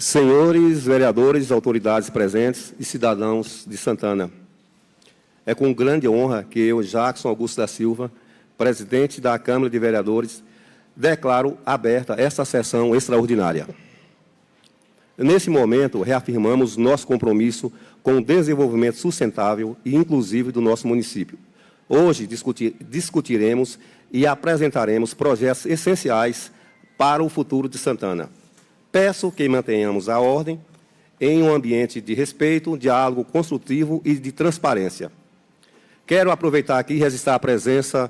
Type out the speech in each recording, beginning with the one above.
Senhores vereadores, autoridades presentes e cidadãos de Santana, é com grande honra que eu, Jackson Augusto da Silva, presidente da Câmara de Vereadores, declaro aberta esta sessão extraordinária. Nesse momento, reafirmamos nosso compromisso com o desenvolvimento sustentável e inclusivo do nosso município. Hoje discutiremos e apresentaremos projetos essenciais para o futuro de Santana. Peço que mantenhamos a ordem em um ambiente de respeito, diálogo construtivo e de transparência. Quero aproveitar aqui e registrar a presença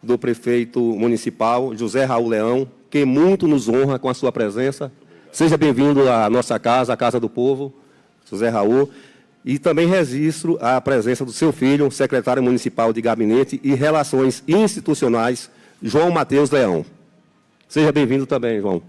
do prefeito municipal, José Raul Leão, que muito nos honra com a sua presença. Seja bem-vindo à nossa casa, a Casa do Povo, José Raul. E também registro a presença do seu filho, secretário municipal de Gabinete e Relações Institucionais, João Matheus Leão. Seja bem-vindo também, João.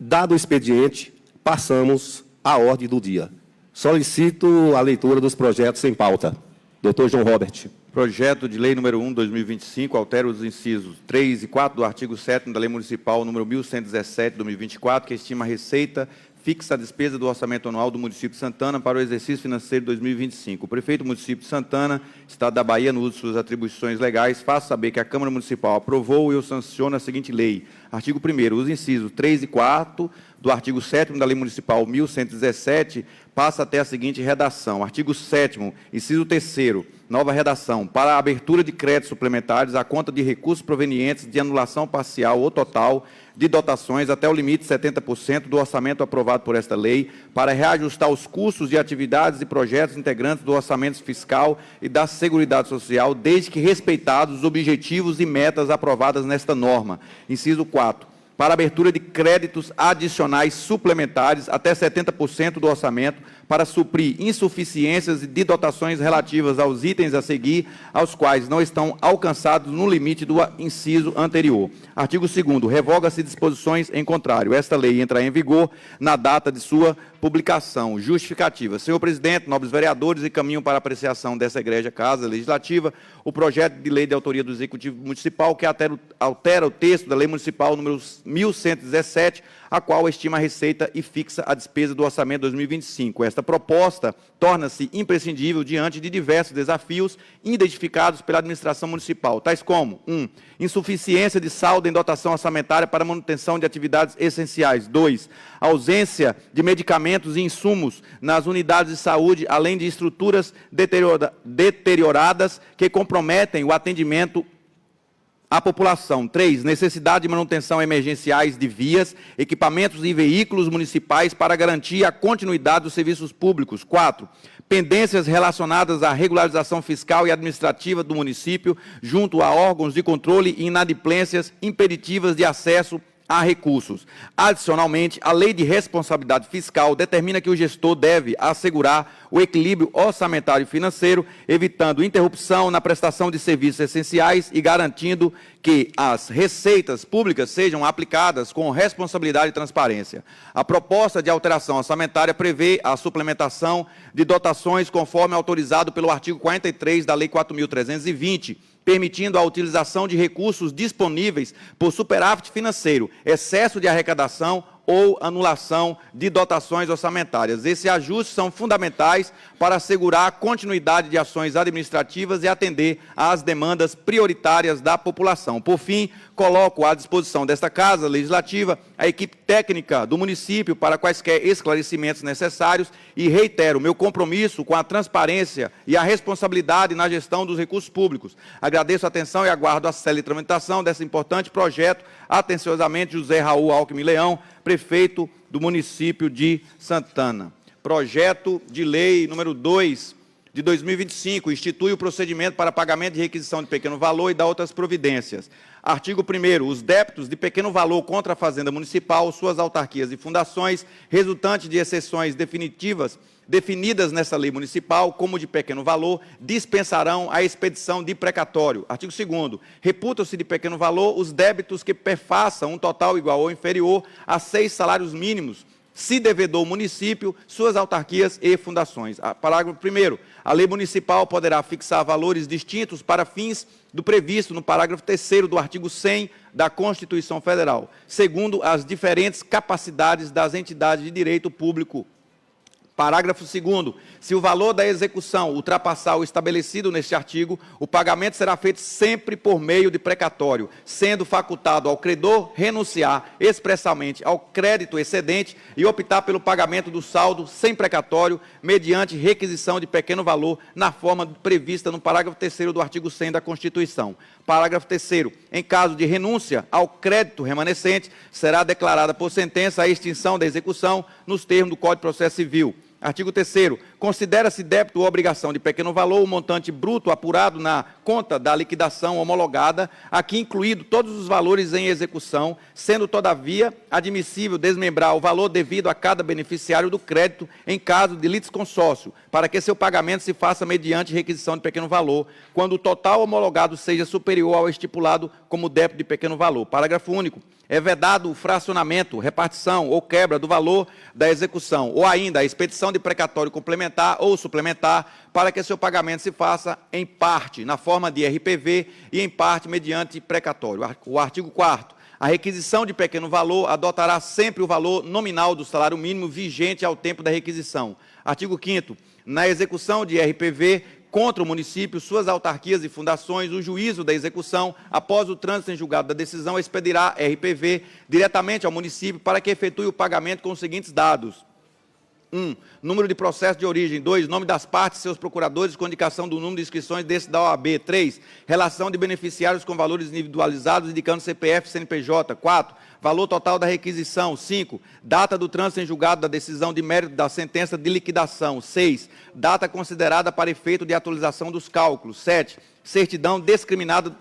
Dado o expediente, passamos à ordem do dia. Solicito a leitura dos projetos em pauta. Doutor João Robert. Projeto de Lei número 1/2025 altera os incisos 3 e 4 do artigo 7º da Lei Municipal número 1117/2024, que estima a receita fixa a despesa do orçamento anual do município de Santana para o exercício financeiro de 2025. O prefeito do município de Santana, Estado da Bahia, no uso de suas atribuições legais, faz saber que a Câmara Municipal aprovou e eu sanciono a seguinte lei. Artigo 1º, os incisos 3 e 4 do artigo 7º da Lei Municipal 1117 passa até a seguinte redação. Artigo 7º, inciso 3º, nova redação. Para a abertura de créditos suplementares à conta de recursos provenientes de anulação parcial ou total de dotações até o limite de 70% do orçamento aprovado por esta lei, para reajustar os custos de atividades e projetos integrantes do orçamento fiscal e da Seguridade Social, desde que respeitados os objetivos e metas aprovadas nesta norma. Inciso 4. Para abertura de créditos adicionais suplementares até 70% do orçamento para suprir insuficiências de dotações relativas aos itens a seguir, aos quais não estão alcançados no limite do inciso anterior. Artigo 2º, revoga-se disposições em contrário. Esta lei entra em vigor na data de sua publicação. Justificativa. Senhor presidente, nobres vereadores, encaminham para apreciação dessa egrégia Casa Legislativa o projeto de lei de autoria do Executivo Municipal que altera o texto da Lei Municipal número 1117, a qual estima a receita e fixa a despesa do orçamento 2025. Esta proposta torna-se imprescindível diante de diversos desafios identificados pela administração municipal, tais como 1. Insuficiência de saldo em dotação orçamentária para manutenção de atividades essenciais. 2. Ausência de medicamentos e insumos nas unidades de saúde, além de estruturas deterioradas que comprometem o atendimento à população. 3. Necessidade de manutenção emergenciais de vias, equipamentos e veículos municipais para garantir a continuidade dos serviços públicos. 4. Pendências relacionadas à regularização fiscal e administrativa do município junto a órgãos de controle e inadimplências impeditivas de acesso a recursos. Adicionalmente, a Lei de Responsabilidade Fiscal determina que o gestor deve assegurar o equilíbrio orçamentário e financeiro, evitando interrupção na prestação de serviços essenciais e garantindo que as receitas públicas sejam aplicadas com responsabilidade e transparência. A proposta de alteração orçamentária prevê a suplementação de dotações conforme autorizado pelo artigo 43 da Lei 4.320, permitindo a utilização de recursos disponíveis por superávit financeiro, excesso de arrecadação ou anulação de dotações orçamentárias. Esses ajustes são fundamentais para assegurar a continuidade de ações administrativas e atender às demandas prioritárias da população. Por fim, coloco à disposição desta Casa Legislativa a equipe técnica do município para quaisquer esclarecimentos necessários e reitero meu compromisso com a transparência e a responsabilidade na gestão dos recursos públicos. Agradeço a atenção e aguardo a célere tramitação desse importante projeto. Atenciosamente, José Raul Alckmin Leão, prefeito do município de Santana. Projeto de lei número 2 de 2025, institui o procedimento para pagamento de requisição de pequeno valor e dá outras providências. Artigo 1º, os débitos de pequeno valor contra a Fazenda Municipal, suas autarquias e fundações, resultantes de exceções definidas nessa lei municipal, como de pequeno valor, dispensarão a expedição de precatório. Artigo 2º, reputam-se de pequeno valor os débitos que perfaçam um total igual ou inferior a 6 salários mínimos, se devedor o município, suas autarquias e fundações. Parágrafo 1º. A lei municipal poderá fixar valores distintos para fins do previsto no parágrafo 3º do artigo 100 da Constituição Federal, segundo as diferentes capacidades das entidades de direito público. Parágrafo 2º. Se o valor da execução ultrapassar o estabelecido neste artigo, o pagamento será feito sempre por meio de precatório, sendo facultado ao credor renunciar expressamente ao crédito excedente e optar pelo pagamento do saldo sem precatório, mediante requisição de pequeno valor, na forma prevista no parágrafo 3º do artigo 100 da Constituição. Parágrafo 3º. Em caso de renúncia ao crédito remanescente, será declarada por sentença a extinção da execução nos termos do Código de Processo Civil. Artigo 3º. Considera-se débito ou obrigação de pequeno valor o montante bruto apurado na conta da liquidação homologada, aqui incluído todos os valores em execução, sendo, todavia, admissível desmembrar o valor devido a cada beneficiário do crédito em caso de litisconsórcio, para que seu pagamento se faça mediante requisição de pequeno valor, quando o total homologado seja superior ao estipulado como débito de pequeno valor. Parágrafo único. É vedado o fracionamento, repartição ou quebra do valor da execução, ou ainda a expedição de precatório complementar ou suplementar, para que seu pagamento se faça em parte na forma de RPV e em parte mediante precatório. O artigo 4º. A requisição de pequeno valor adotará sempre o valor nominal do salário mínimo vigente ao tempo da requisição. Artigo 5º. Na execução de RPV, contra o município, suas autarquias e fundações, o juízo da execução, após o trânsito em julgado da decisão, expedirá RPV diretamente ao município para que efetue o pagamento com os seguintes dados. 1. Número de processo de origem. 2. Nome das partes, seus procuradores, com indicação do número de inscrições desse da OAB. 3. Relação de beneficiários com valores individualizados, indicando CPF e CNPJ. 4. Valor total da requisição. 5. Data do trânsito em julgado da decisão de mérito da sentença de liquidação. 6. Data considerada para efeito de atualização dos cálculos. 7. Certidão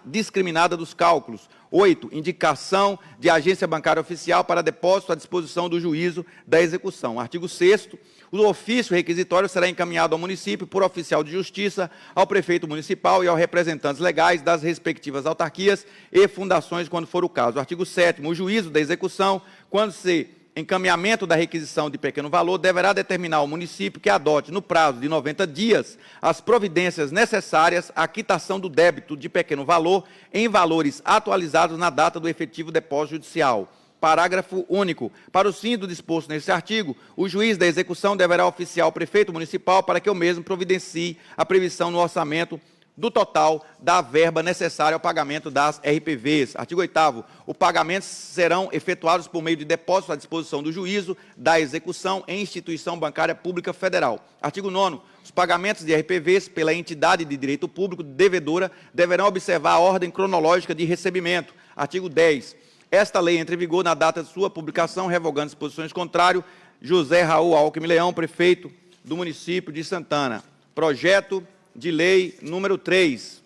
discriminada dos cálculos. 8. Indicação de agência bancária oficial para depósito à disposição do juízo da execução. Artigo 6º. O ofício requisitório será encaminhado ao município por oficial de justiça, ao prefeito municipal e aos representantes legais das respectivas autarquias e fundações, quando for o caso. Artigo 7º. O juízo da execução, quando se encaminhamento da requisição de pequeno valor, deverá determinar ao município que adote, no prazo de 90 dias, as providências necessárias à quitação do débito de pequeno valor em valores atualizados na data do efetivo depósito judicial. Parágrafo único. Para os fins do disposto neste artigo, o juiz da execução deverá oficiar ao prefeito municipal para que o mesmo providencie a previsão no orçamento do total da verba necessária ao pagamento das RPVs. Artigo 8º. Os pagamentos serão efetuados por meio de depósito à disposição do juízo da execução em instituição bancária pública federal. Artigo 9º. Os pagamentos de RPVs pela entidade de direito público devedora deverão observar a ordem cronológica de recebimento. Artigo 10º. Esta lei entra em vigor na data de sua publicação, revogando disposições contrárias. José Raul Alckmin Leão, prefeito do município de Santana. Projeto de lei número 3.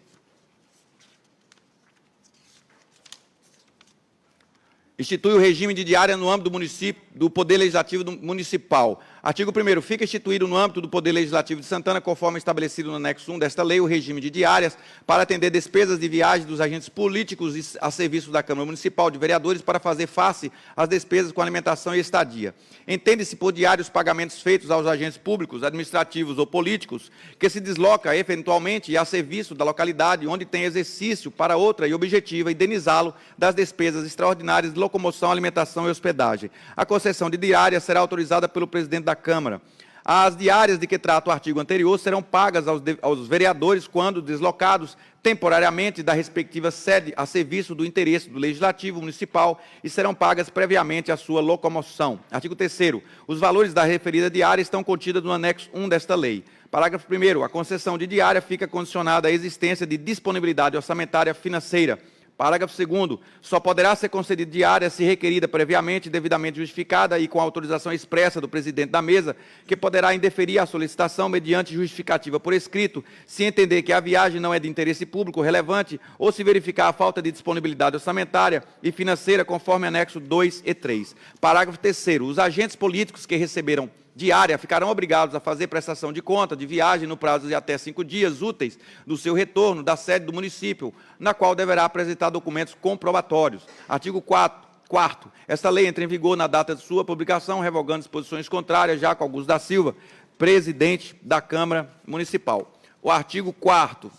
Institui o regime de diária no âmbito do município, do Poder Legislativo Municipal. Artigo 1º. Fica instituído no âmbito do Poder Legislativo de Santana, conforme estabelecido no anexo 1 desta lei, o regime de diárias para atender despesas de viagem dos agentes políticos a serviço da Câmara Municipal de Vereadores para fazer face às despesas com alimentação e estadia. Entende-se por diários pagamentos feitos aos agentes públicos, administrativos ou políticos que se desloca eventualmente a serviço da localidade onde tem exercício para outra e objetiva indenizá-lo das despesas extraordinárias de locomoção, alimentação e hospedagem. A concessão de diária será autorizada pelo presidente da Câmara. As diárias de que trata o artigo anterior serão pagas aos vereadores quando deslocados temporariamente da respectiva sede a serviço do interesse do Legislativo Municipal e serão pagas previamente à sua locomoção. Artigo 3º. Os valores da referida diária estão contidos no anexo 1 desta lei. Parágrafo 1º. A concessão de diária fica condicionada à existência de disponibilidade orçamentária financeira. Parágrafo 2º. Só poderá ser concedida diária se requerida previamente, devidamente justificada e com autorização expressa do presidente da mesa, que poderá indeferir a solicitação mediante justificativa por escrito, se entender que a viagem não é de interesse público relevante ou se verificar a falta de disponibilidade orçamentária e financeira, conforme anexo 2 e 3. Parágrafo 3º. Os agentes políticos que receberam diária ficarão obrigados a fazer prestação de conta de viagem no prazo de até 5 dias úteis do seu retorno da sede do município, na qual deverá apresentar documentos comprobatórios. Artigo 4º. Quarto, esta lei entra em vigor na data de sua publicação, revogando disposições contrárias, Jaco Augusto da Silva, presidente da Câmara Municipal. O artigo 4º,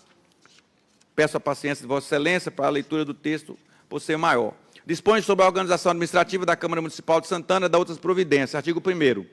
peço a paciência de Vossa Excelência para a leitura do texto, por ser maior. Dispõe sobre a organização administrativa da Câmara Municipal de Santana e da outras providências. Artigo 1º.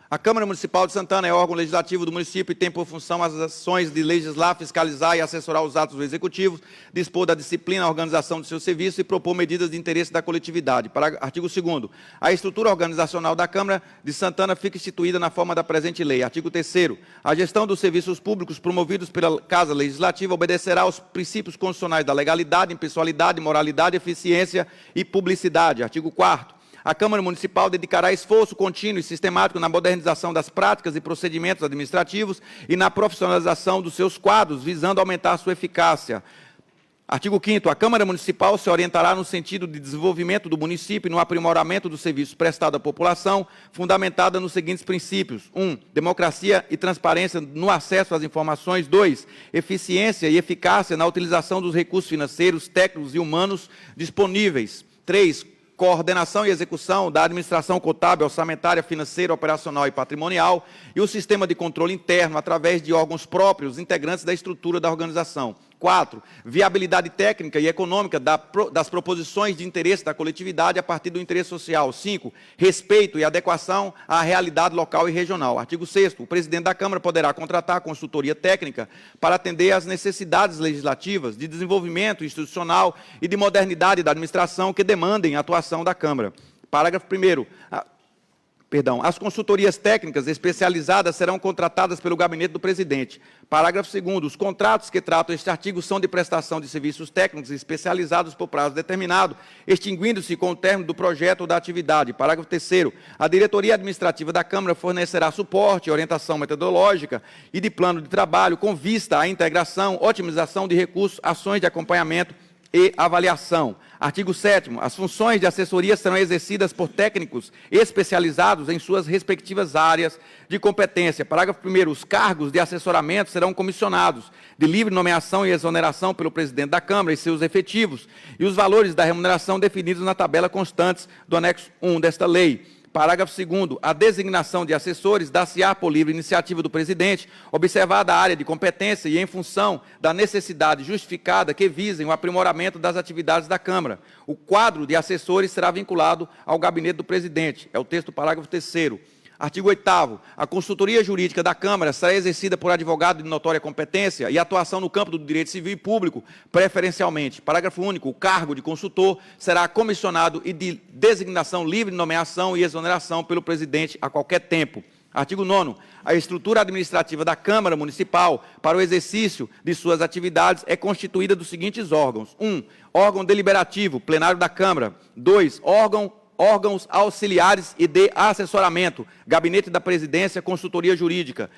A Câmara Municipal de Santana é órgão legislativo do município e tem por função as ações de legislar, fiscalizar e assessorar os atos do Executivo, dispor da disciplina, a organização de seu serviço e propor medidas de interesse da coletividade. Artigo 2º. A estrutura organizacional da Câmara de Santana fica instituída na forma da presente lei. Artigo 3º. A gestão dos serviços públicos promovidos pela Casa Legislativa obedecerá aos princípios constitucionais da legalidade, impessoalidade, moralidade, eficiência e publicidade. Artigo 4º. A Câmara Municipal dedicará esforço contínuo e sistemático na modernização das práticas e procedimentos administrativos e na profissionalização dos seus quadros, visando aumentar a sua eficácia. Artigo 5º. A Câmara Municipal se orientará no sentido de desenvolvimento do município e no aprimoramento dos serviços prestados à população, fundamentada nos seguintes princípios. 1. Democracia e transparência no acesso às informações. 2. Eficiência e eficácia na utilização dos recursos financeiros, técnicos e humanos disponíveis. 3. Coordenação e execução da administração contábil, orçamentária, financeira, operacional e patrimonial e o sistema de controle interno através de órgãos próprios, integrantes da estrutura da organização. 4. Viabilidade técnica e econômica das proposições de interesse da coletividade a partir do interesse social. 5. Respeito e adequação à realidade local e regional. Artigo 6º. O presidente da Câmara poderá contratar consultoria técnica para atender às necessidades legislativas, de desenvolvimento institucional e de modernidade da administração que demandem a atuação da Câmara. Parágrafo 1º. As consultorias técnicas especializadas serão contratadas pelo gabinete do presidente. Parágrafo 2º. Os contratos que tratam este artigo são de prestação de serviços técnicos especializados por prazo determinado, extinguindo-se com o término do projeto ou da atividade. Parágrafo 3º. A diretoria administrativa da Câmara fornecerá suporte, orientação metodológica e de plano de trabalho com vista à integração, otimização de recursos, ações de acompanhamento e avaliação. Artigo 7º. As funções de assessoria serão exercidas por técnicos especializados em suas respectivas áreas de competência. Parágrafo 1º. Os cargos de assessoramento serão comissionados de livre nomeação e exoneração pelo presidente da Câmara e seus efetivos, e os valores da remuneração definidos na tabela constantes do anexo 1 desta lei. Parágrafo 2º. A designação de assessores dar-se-á por livre iniciativa do presidente, observada a área de competência e em função da necessidade justificada que visem o aprimoramento das atividades da Câmara. O quadro de assessores será vinculado ao gabinete do presidente. É o texto do parágrafo 3º. Artigo 8º. A consultoria jurídica da Câmara será exercida por advogado de notória competência e atuação no campo do direito civil e público, preferencialmente. Parágrafo único. O cargo de consultor será comissionado e de designação livre de nomeação e exoneração pelo presidente a qualquer tempo. Artigo 9º. A estrutura administrativa da Câmara Municipal para o exercício de suas atividades é constituída dos seguintes órgãos. 1. Órgão deliberativo, plenário da Câmara. 2. Órgãos auxiliares e de assessoramento, gabinete da presidência, consultoria jurídica.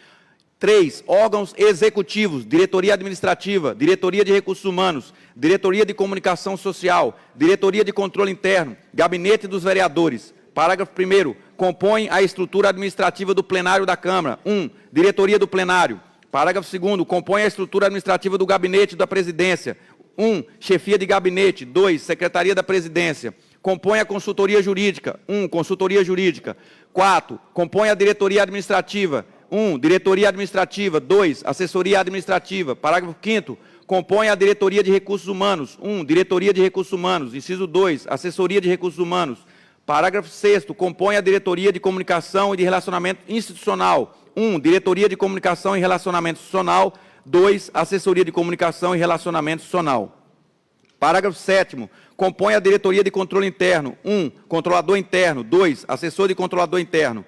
3. Órgãos executivos, diretoria administrativa, diretoria de recursos humanos, diretoria de comunicação social, diretoria de controle interno, gabinete dos vereadores. Parágrafo 1º. Compõe a estrutura administrativa do plenário da Câmara. 1. Diretoria do plenário. Parágrafo 2º. Compõe a estrutura administrativa do gabinete da presidência. 1. Chefia de gabinete. 2. Secretaria da presidência. Compõe a consultoria jurídica. 1. Consultoria jurídica. 4. Compõe a diretoria administrativa. 1. Diretoria administrativa. 2. Assessoria administrativa. Parágrafo 5º. Compõe a diretoria de recursos humanos. 1. Diretoria de recursos humanos. Inciso 2. Assessoria de recursos humanos. Parágrafo 6º. Compõe a diretoria de comunicação e de relacionamento institucional. 1. Diretoria de comunicação e relacionamento institucional. 2. Assessoria de comunicação e relacionamento institucional. Parágrafo 7º. Compõe a diretoria de controle interno. 1. Controlador interno. 2. Assessor de controlador interno.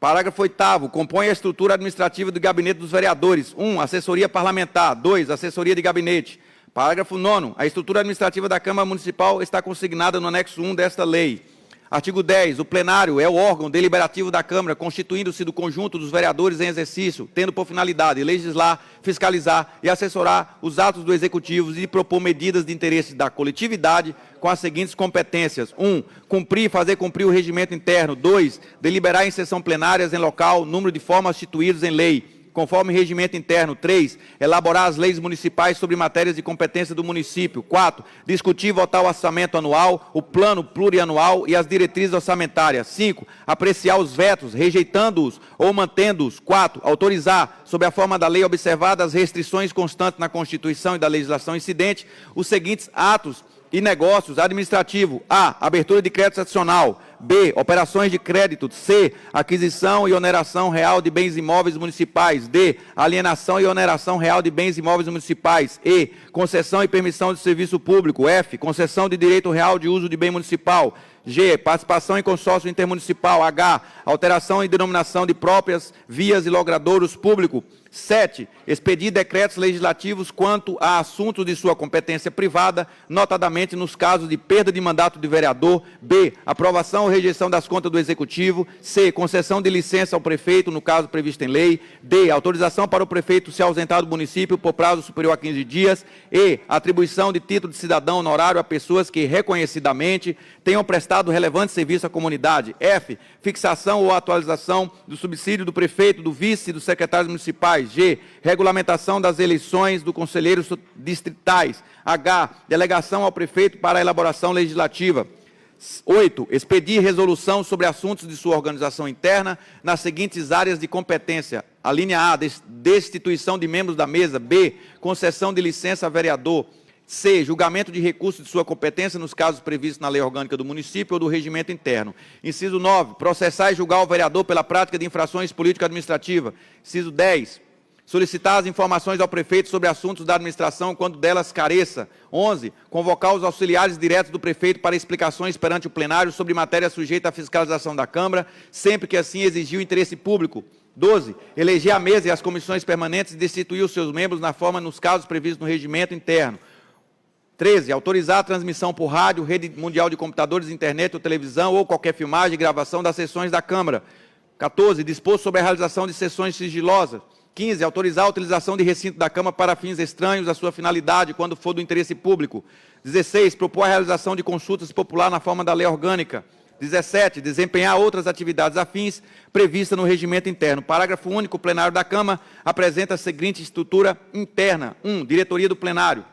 Parágrafo 8º. Compõe a estrutura administrativa do gabinete dos vereadores. 1. Assessoria parlamentar. 2. Assessoria de gabinete. Parágrafo 9º. A estrutura administrativa da Câmara Municipal está consignada no anexo 1 desta lei. Artigo 10. O plenário é o órgão deliberativo da Câmara, constituindo-se do conjunto dos vereadores em exercício, tendo por finalidade legislar, fiscalizar e assessorar os atos do Executivo e propor medidas de interesse da coletividade com as seguintes competências. 1. Cumprir e fazer cumprir o regimento interno. 2. Deliberar em sessão plenárias em local, número de formas instituídos em lei. conforme regimento interno. 3, elaborar as leis municipais sobre matérias de competência do município. 4, discutir e votar o orçamento anual, o plano plurianual e as diretrizes orçamentárias. 5, apreciar os vetos, rejeitando-os ou mantendo-os. 4, autorizar, sob a forma da lei, observadas as restrições constantes na Constituição e da legislação incidente, os seguintes atos e negócios administrativos: A, abertura de crédito adicional; B, operações de crédito; C, aquisição e oneração real de bens imóveis municipais; D, alienação e oneração real de bens imóveis municipais; E, concessão e permissão de serviço público; F, concessão de direito real de uso de bem municipal; G, participação em consórcio intermunicipal; H, alteração em denominação de próprias vias e logradouros público; 7, expedir decretos legislativos quanto a assuntos de sua competência privada, notadamente nos casos de perda de mandato de vereador. B, aprovação ou rejeição das contas do Executivo. C, concessão de licença ao prefeito, no caso previsto em lei. D, autorização para o prefeito se ausentar do município por prazo superior a 15 dias. E, atribuição de título de cidadão honorário a pessoas que reconhecidamente tenham prestado relevante serviço à comunidade. F, fixação ou atualização do subsídio do prefeito, do vice e dos secretários municipais. G, regulamentação das eleições dos conselheiros distritais. H, delegação ao prefeito para a elaboração legislativa. 8, expedir resolução sobre assuntos de sua organização interna nas seguintes áreas de competência. A linha A, destituição de membros da mesa. B, concessão de licença a vereador. C, julgamento de recurso de sua competência nos casos previstos na lei orgânica do município ou do regimento interno. Inciso 9, processar e julgar o vereador pela prática de infrações político-administrativas. Inciso 10, solicitar as informações ao prefeito sobre assuntos da administração quando delas careça. 11, convocar os auxiliares diretos do prefeito para explicações perante o plenário sobre matéria sujeita à fiscalização da Câmara, sempre que assim exigir o interesse público. 12, eleger a mesa e as comissões permanentes e destituir os seus membros na forma nos casos previstos no regimento interno. 13, autorizar a transmissão por rádio, rede mundial de computadores, internet ou televisão ou qualquer filmagem e gravação das sessões da Câmara. 14, dispor sobre a realização de sessões sigilosas. 15, autorizar a utilização de recinto da Câmara para fins estranhos à sua finalidade, quando for do interesse público. 16, propor a realização de consultas popular na forma da lei orgânica. 17, desempenhar outras atividades afins previstas no regimento interno. Parágrafo único, o plenário da Câmara apresenta a seguinte estrutura interna. 1, diretoria do plenário.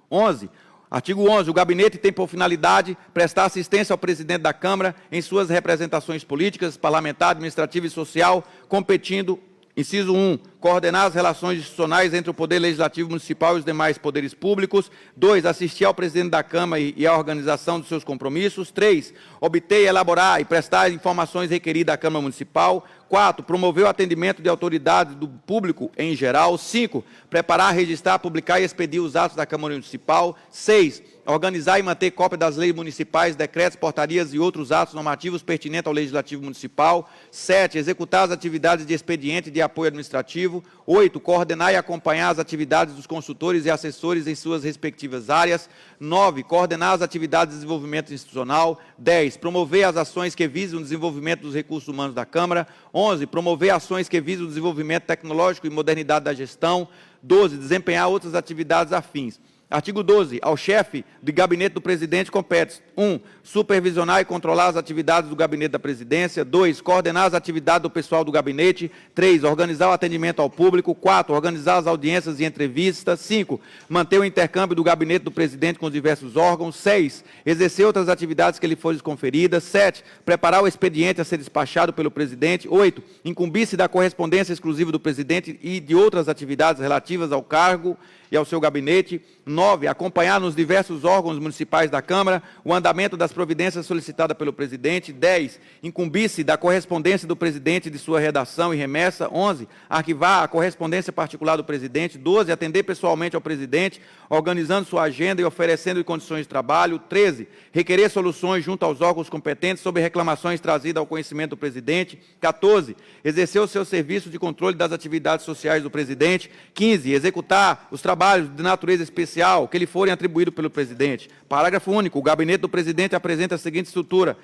11, artigo 11, o gabinete tem por finalidade prestar assistência ao presidente da Câmara em suas representações políticas, parlamentar, administrativa e social, competindo. Inciso 1, coordenar as relações institucionais entre o Poder Legislativo Municipal e os demais poderes públicos. 2, assistir ao presidente da Câmara e à organização dos seus compromissos. 3, obter, elaborar e prestar informações requeridas à Câmara Municipal. 4, promover o atendimento de autoridades do público em geral. 5, preparar, registrar, publicar e expedir os atos da Câmara Municipal. 6, organizar e manter cópia das leis municipais, decretos, portarias e outros atos normativos pertinentes ao Legislativo Municipal. 7, executar as atividades de expediente de apoio administrativo. 8, coordenar e acompanhar as atividades dos consultores e assessores em suas respectivas áreas. 9, coordenar as atividades de desenvolvimento institucional. 10, promover as ações que visam o desenvolvimento dos recursos humanos da Câmara. 11, promover ações que visam o desenvolvimento tecnológico e modernidade da gestão. 12, desempenhar outras atividades afins. Artigo 12. Ao chefe de gabinete do presidente compete: 1. Supervisionar e controlar as atividades do gabinete da presidência. 2. Coordenar as atividades do pessoal do gabinete. 3. Organizar o atendimento ao público. 4. Organizar as audiências e entrevistas. 5. Manter o intercâmbio do gabinete do presidente com os diversos órgãos. 6. Exercer outras atividades que lhe forem conferidas. 7. Preparar o expediente a ser despachado pelo presidente. 8. Incumbir-se da correspondência exclusiva do presidente e de outras atividades relativas ao cargo e ao seu gabinete. 9. Acompanhar nos diversos órgãos municipais da Câmara o andamento das providências solicitadas pelo presidente. 10. Incumbir-se da correspondência do presidente de sua redação e remessa. 11. Arquivar a correspondência particular do presidente. 12. Atender pessoalmente ao presidente, organizando sua agenda e oferecendo condições de trabalho. 13. Requerer soluções junto aos órgãos competentes sobre reclamações trazidas ao conhecimento do presidente. 14. Exercer o seu serviço de controle das atividades sociais do presidente. 15. Executar os trabalhos de natureza especial que lhe forem atribuídos pelo presidente. Parágrafo único. O gabinete do presidente apresenta a seguinte estrutura: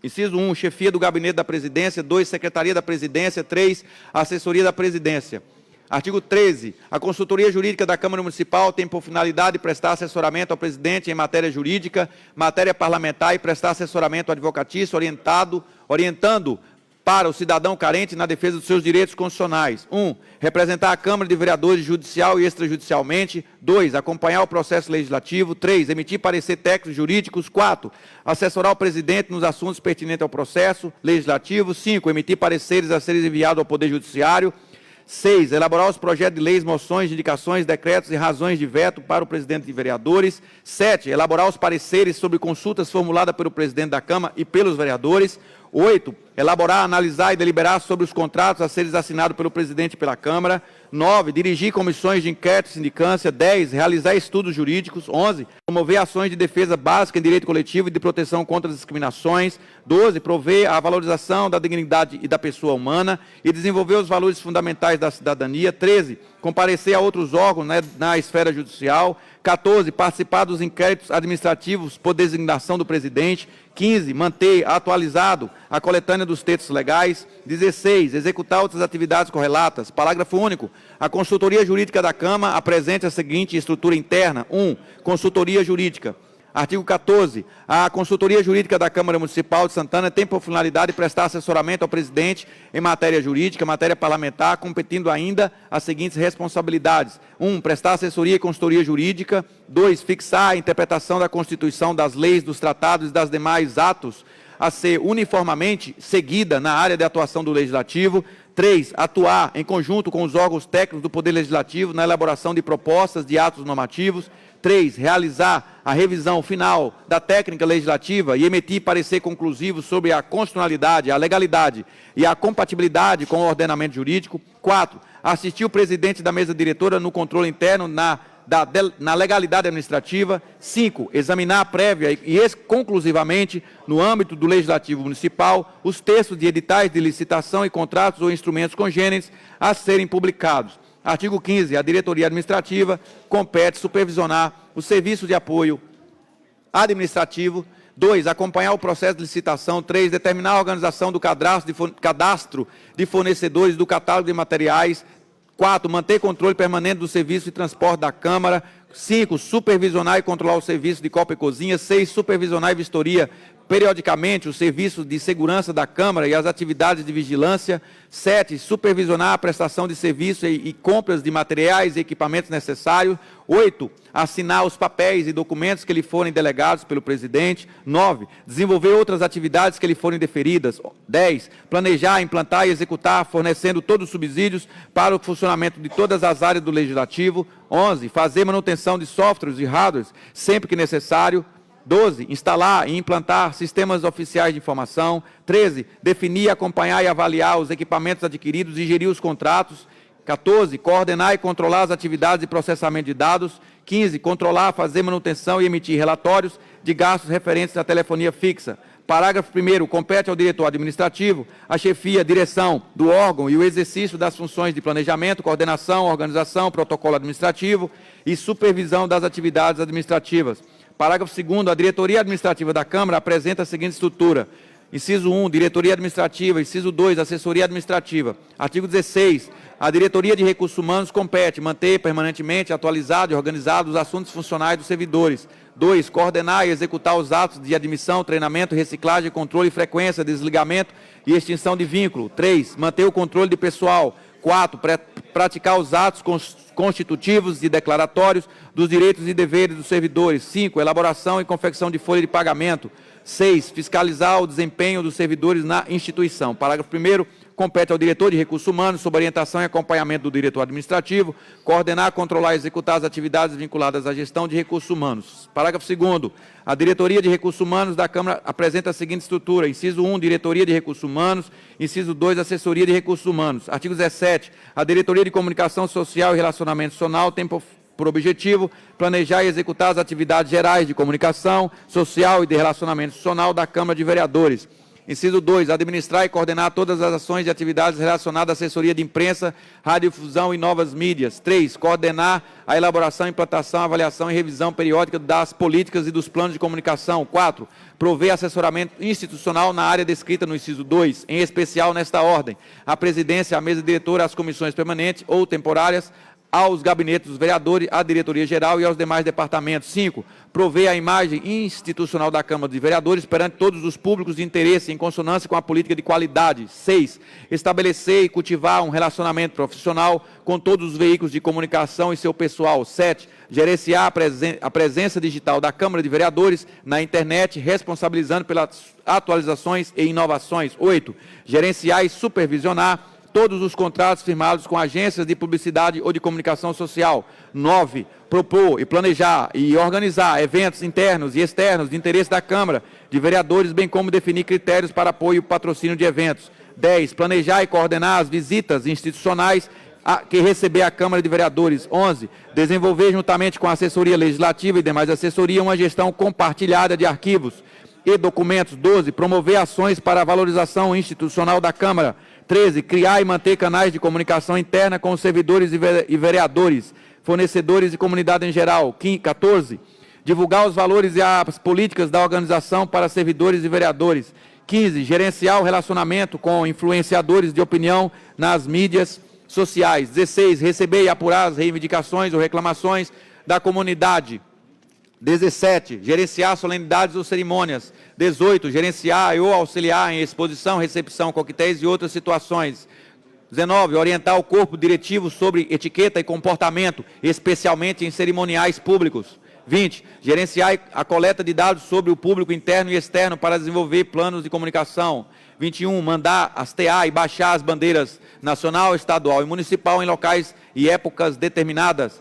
inciso 1, chefia do gabinete da presidência. 2, secretaria da presidência. 3, assessoria da presidência. Artigo 13. A consultoria jurídica da Câmara Municipal tem por finalidade prestar assessoramento ao presidente em matéria jurídica, matéria parlamentar e prestar assessoramento advocatício, orientando para o cidadão carente na defesa dos seus direitos constitucionais. 1. Representar a Câmara de Vereadores judicial e extrajudicialmente. 2. Acompanhar o processo legislativo. 3. Emitir parecer técnicos jurídicos. 4. Assessorar o presidente nos assuntos pertinentes ao processo legislativo. 5. Emitir pareceres a serem enviados ao Poder Judiciário. 6. Elaborar os projetos de leis, moções, indicações, decretos e razões de veto para o presidente de vereadores. 7. Elaborar os pareceres sobre consultas formuladas pelo presidente da Câmara e pelos vereadores. 8. Elaborar, analisar e deliberar sobre os contratos a serem assinados pelo presidente e pela Câmara. 9. Dirigir comissões de inquérito e sindicância. 10. Realizar estudos jurídicos. 11. Promover ações de defesa básica em direito coletivo e de proteção contra as discriminações. 12. Prover a valorização da dignidade e da pessoa humana e desenvolver os valores fundamentais da cidadania. 13. Comparecer a outros órgãos na esfera judicial. 14. Participar dos inquéritos administrativos por designação do presidente. 15. Manter atualizado a coletânea dos textos legais. 16. Executar outras atividades correlatas. Parágrafo único. A consultoria jurídica da Câmara apresenta a seguinte estrutura interna. 1. Consultoria jurídica. Artigo 14. A Consultoria Jurídica da Câmara Municipal de Santana tem por finalidade prestar assessoramento ao presidente em matéria jurídica, matéria parlamentar, competindo ainda as seguintes responsabilidades. 1. Prestar assessoria e consultoria jurídica. 2. Fixar a interpretação da Constituição, das leis, dos tratados e das demais atos a ser uniformemente seguida na área de atuação do Legislativo. 3. Atuar em conjunto com os órgãos técnicos do Poder Legislativo na elaboração de propostas de atos normativos. 3. Realizar a revisão final da técnica legislativa e emitir parecer conclusivo sobre a constitucionalidade, a legalidade e a compatibilidade com o ordenamento jurídico. 4. Assistir o presidente da mesa diretora no controle interno na legalidade administrativa. 5. Examinar prévia e conclusivamente, no âmbito do Legislativo Municipal, os textos de editais de licitação e contratos ou instrumentos congêneres a serem publicados. Artigo 15. A diretoria administrativa compete supervisionar o serviço de apoio administrativo. 2. Acompanhar o processo de licitação. 3. Determinar a organização do cadastro de fornecedores do catálogo de materiais. 4. Manter controle permanente do serviço de transporte da Câmara. 5. Supervisionar e controlar o serviço de copa e cozinha. 6. Supervisionar e vistoria periodicamente os serviços de segurança da Câmara e as atividades de vigilância. 7. Supervisionar a prestação de serviços e compras de materiais e equipamentos necessários. 8. Assinar os papéis e documentos que lhe forem delegados pelo presidente. 9. Desenvolver outras atividades que lhe forem deferidas. 10. Planejar, implantar e executar, fornecendo todos os subsídios para o funcionamento de todas as áreas do Legislativo. 11. Fazer manutenção de softwares e hardwares sempre que necessário. 12. Instalar e implantar sistemas oficiais de informação. 13. Definir, acompanhar e avaliar os equipamentos adquiridos e gerir os contratos. 14. Coordenar e controlar as atividades de processamento de dados. 15. Controlar, fazer manutenção e emitir relatórios de gastos referentes à telefonia fixa. Parágrafo 1º. Compete ao diretor administrativo a chefia, direção do órgão e o exercício das funções de planejamento, coordenação, organização, protocolo administrativo e supervisão das atividades administrativas. Parágrafo 2º. A diretoria administrativa da Câmara apresenta a seguinte estrutura. Inciso 1, diretoria administrativa. Inciso 2, assessoria administrativa. Artigo 16. A diretoria de recursos humanos compete manter permanentemente atualizado e organizado os assuntos funcionais dos servidores. 2. Coordenar e executar os atos de admissão, treinamento, reciclagem, controle, frequência, desligamento e extinção de vínculo. 3. Manter o controle de pessoal. 4. Praticar os atos constitutivos e declaratórios dos direitos e deveres dos servidores. 5. Elaboração e confecção de folha de pagamento. 6. Fiscalizar o desempenho dos servidores na instituição. Parágrafo 1º. Compete ao diretor de recursos humanos, sob orientação e acompanhamento do diretor administrativo, coordenar, controlar e executar as atividades vinculadas à gestão de recursos humanos. Parágrafo 2º. A diretoria de recursos humanos da Câmara apresenta a seguinte estrutura. Inciso 1, diretoria de recursos humanos. Inciso 2, assessoria de recursos humanos. Artigo 17. A diretoria de comunicação social e relacionamento social tem por objetivo planejar e executar as atividades gerais de comunicação social e de relacionamento institucional da Câmara de Vereadores. Inciso 2, administrar e coordenar todas as ações e atividades relacionadas à assessoria de imprensa, radiodifusão e novas mídias. 3, coordenar a elaboração, implantação, avaliação e revisão periódica das políticas e dos planos de comunicação. 4, prover assessoramento institucional na área descrita no inciso 2, em especial nesta ordem: a presidência, a mesa diretora, as comissões permanentes ou temporárias, aos gabinetes dos vereadores, à diretoria-geral e aos demais departamentos. 5. Prover a imagem institucional da Câmara de Vereadores perante todos os públicos de interesse em consonância com a política de qualidade. 6. Estabelecer e cultivar um relacionamento profissional com todos os veículos de comunicação e seu pessoal. 7. Gerenciar a presença digital da Câmara de Vereadores na internet, responsabilizando pelas atualizações e inovações. 8. Gerenciar e supervisionar todos os contratos firmados com agências de publicidade ou de comunicação social. 9. Propor e planejar e organizar eventos internos e externos de interesse da Câmara de Vereadores, bem como definir critérios para apoio e patrocínio de eventos. 10. Planejar e coordenar as visitas institucionais que receber a Câmara de Vereadores. 11. Desenvolver, juntamente com a assessoria legislativa e demais assessoria, uma gestão compartilhada de arquivos e documentos. 12. Promover ações para a valorização institucional da Câmara. 13. Criar e manter canais de comunicação interna com os servidores e vereadores, fornecedores e comunidade em geral. 14. Divulgar os valores e as políticas da organização para servidores e vereadores. 15. Gerenciar o relacionamento com influenciadores de opinião nas mídias sociais. 16. Receber e apurar as reivindicações ou reclamações da comunidade. 17. Gerenciar solenidades ou cerimônias. 18. Gerenciar ou auxiliar em exposição, recepção, coquetéis e outras situações. 19. Orientar o corpo diretivo sobre etiqueta e comportamento, especialmente em cerimoniais públicos. 20. Gerenciar a coleta de dados sobre o público interno e externo para desenvolver planos de comunicação. 21. Mandar hastear e baixar as bandeiras nacional, estadual e municipal em locais e épocas determinadas.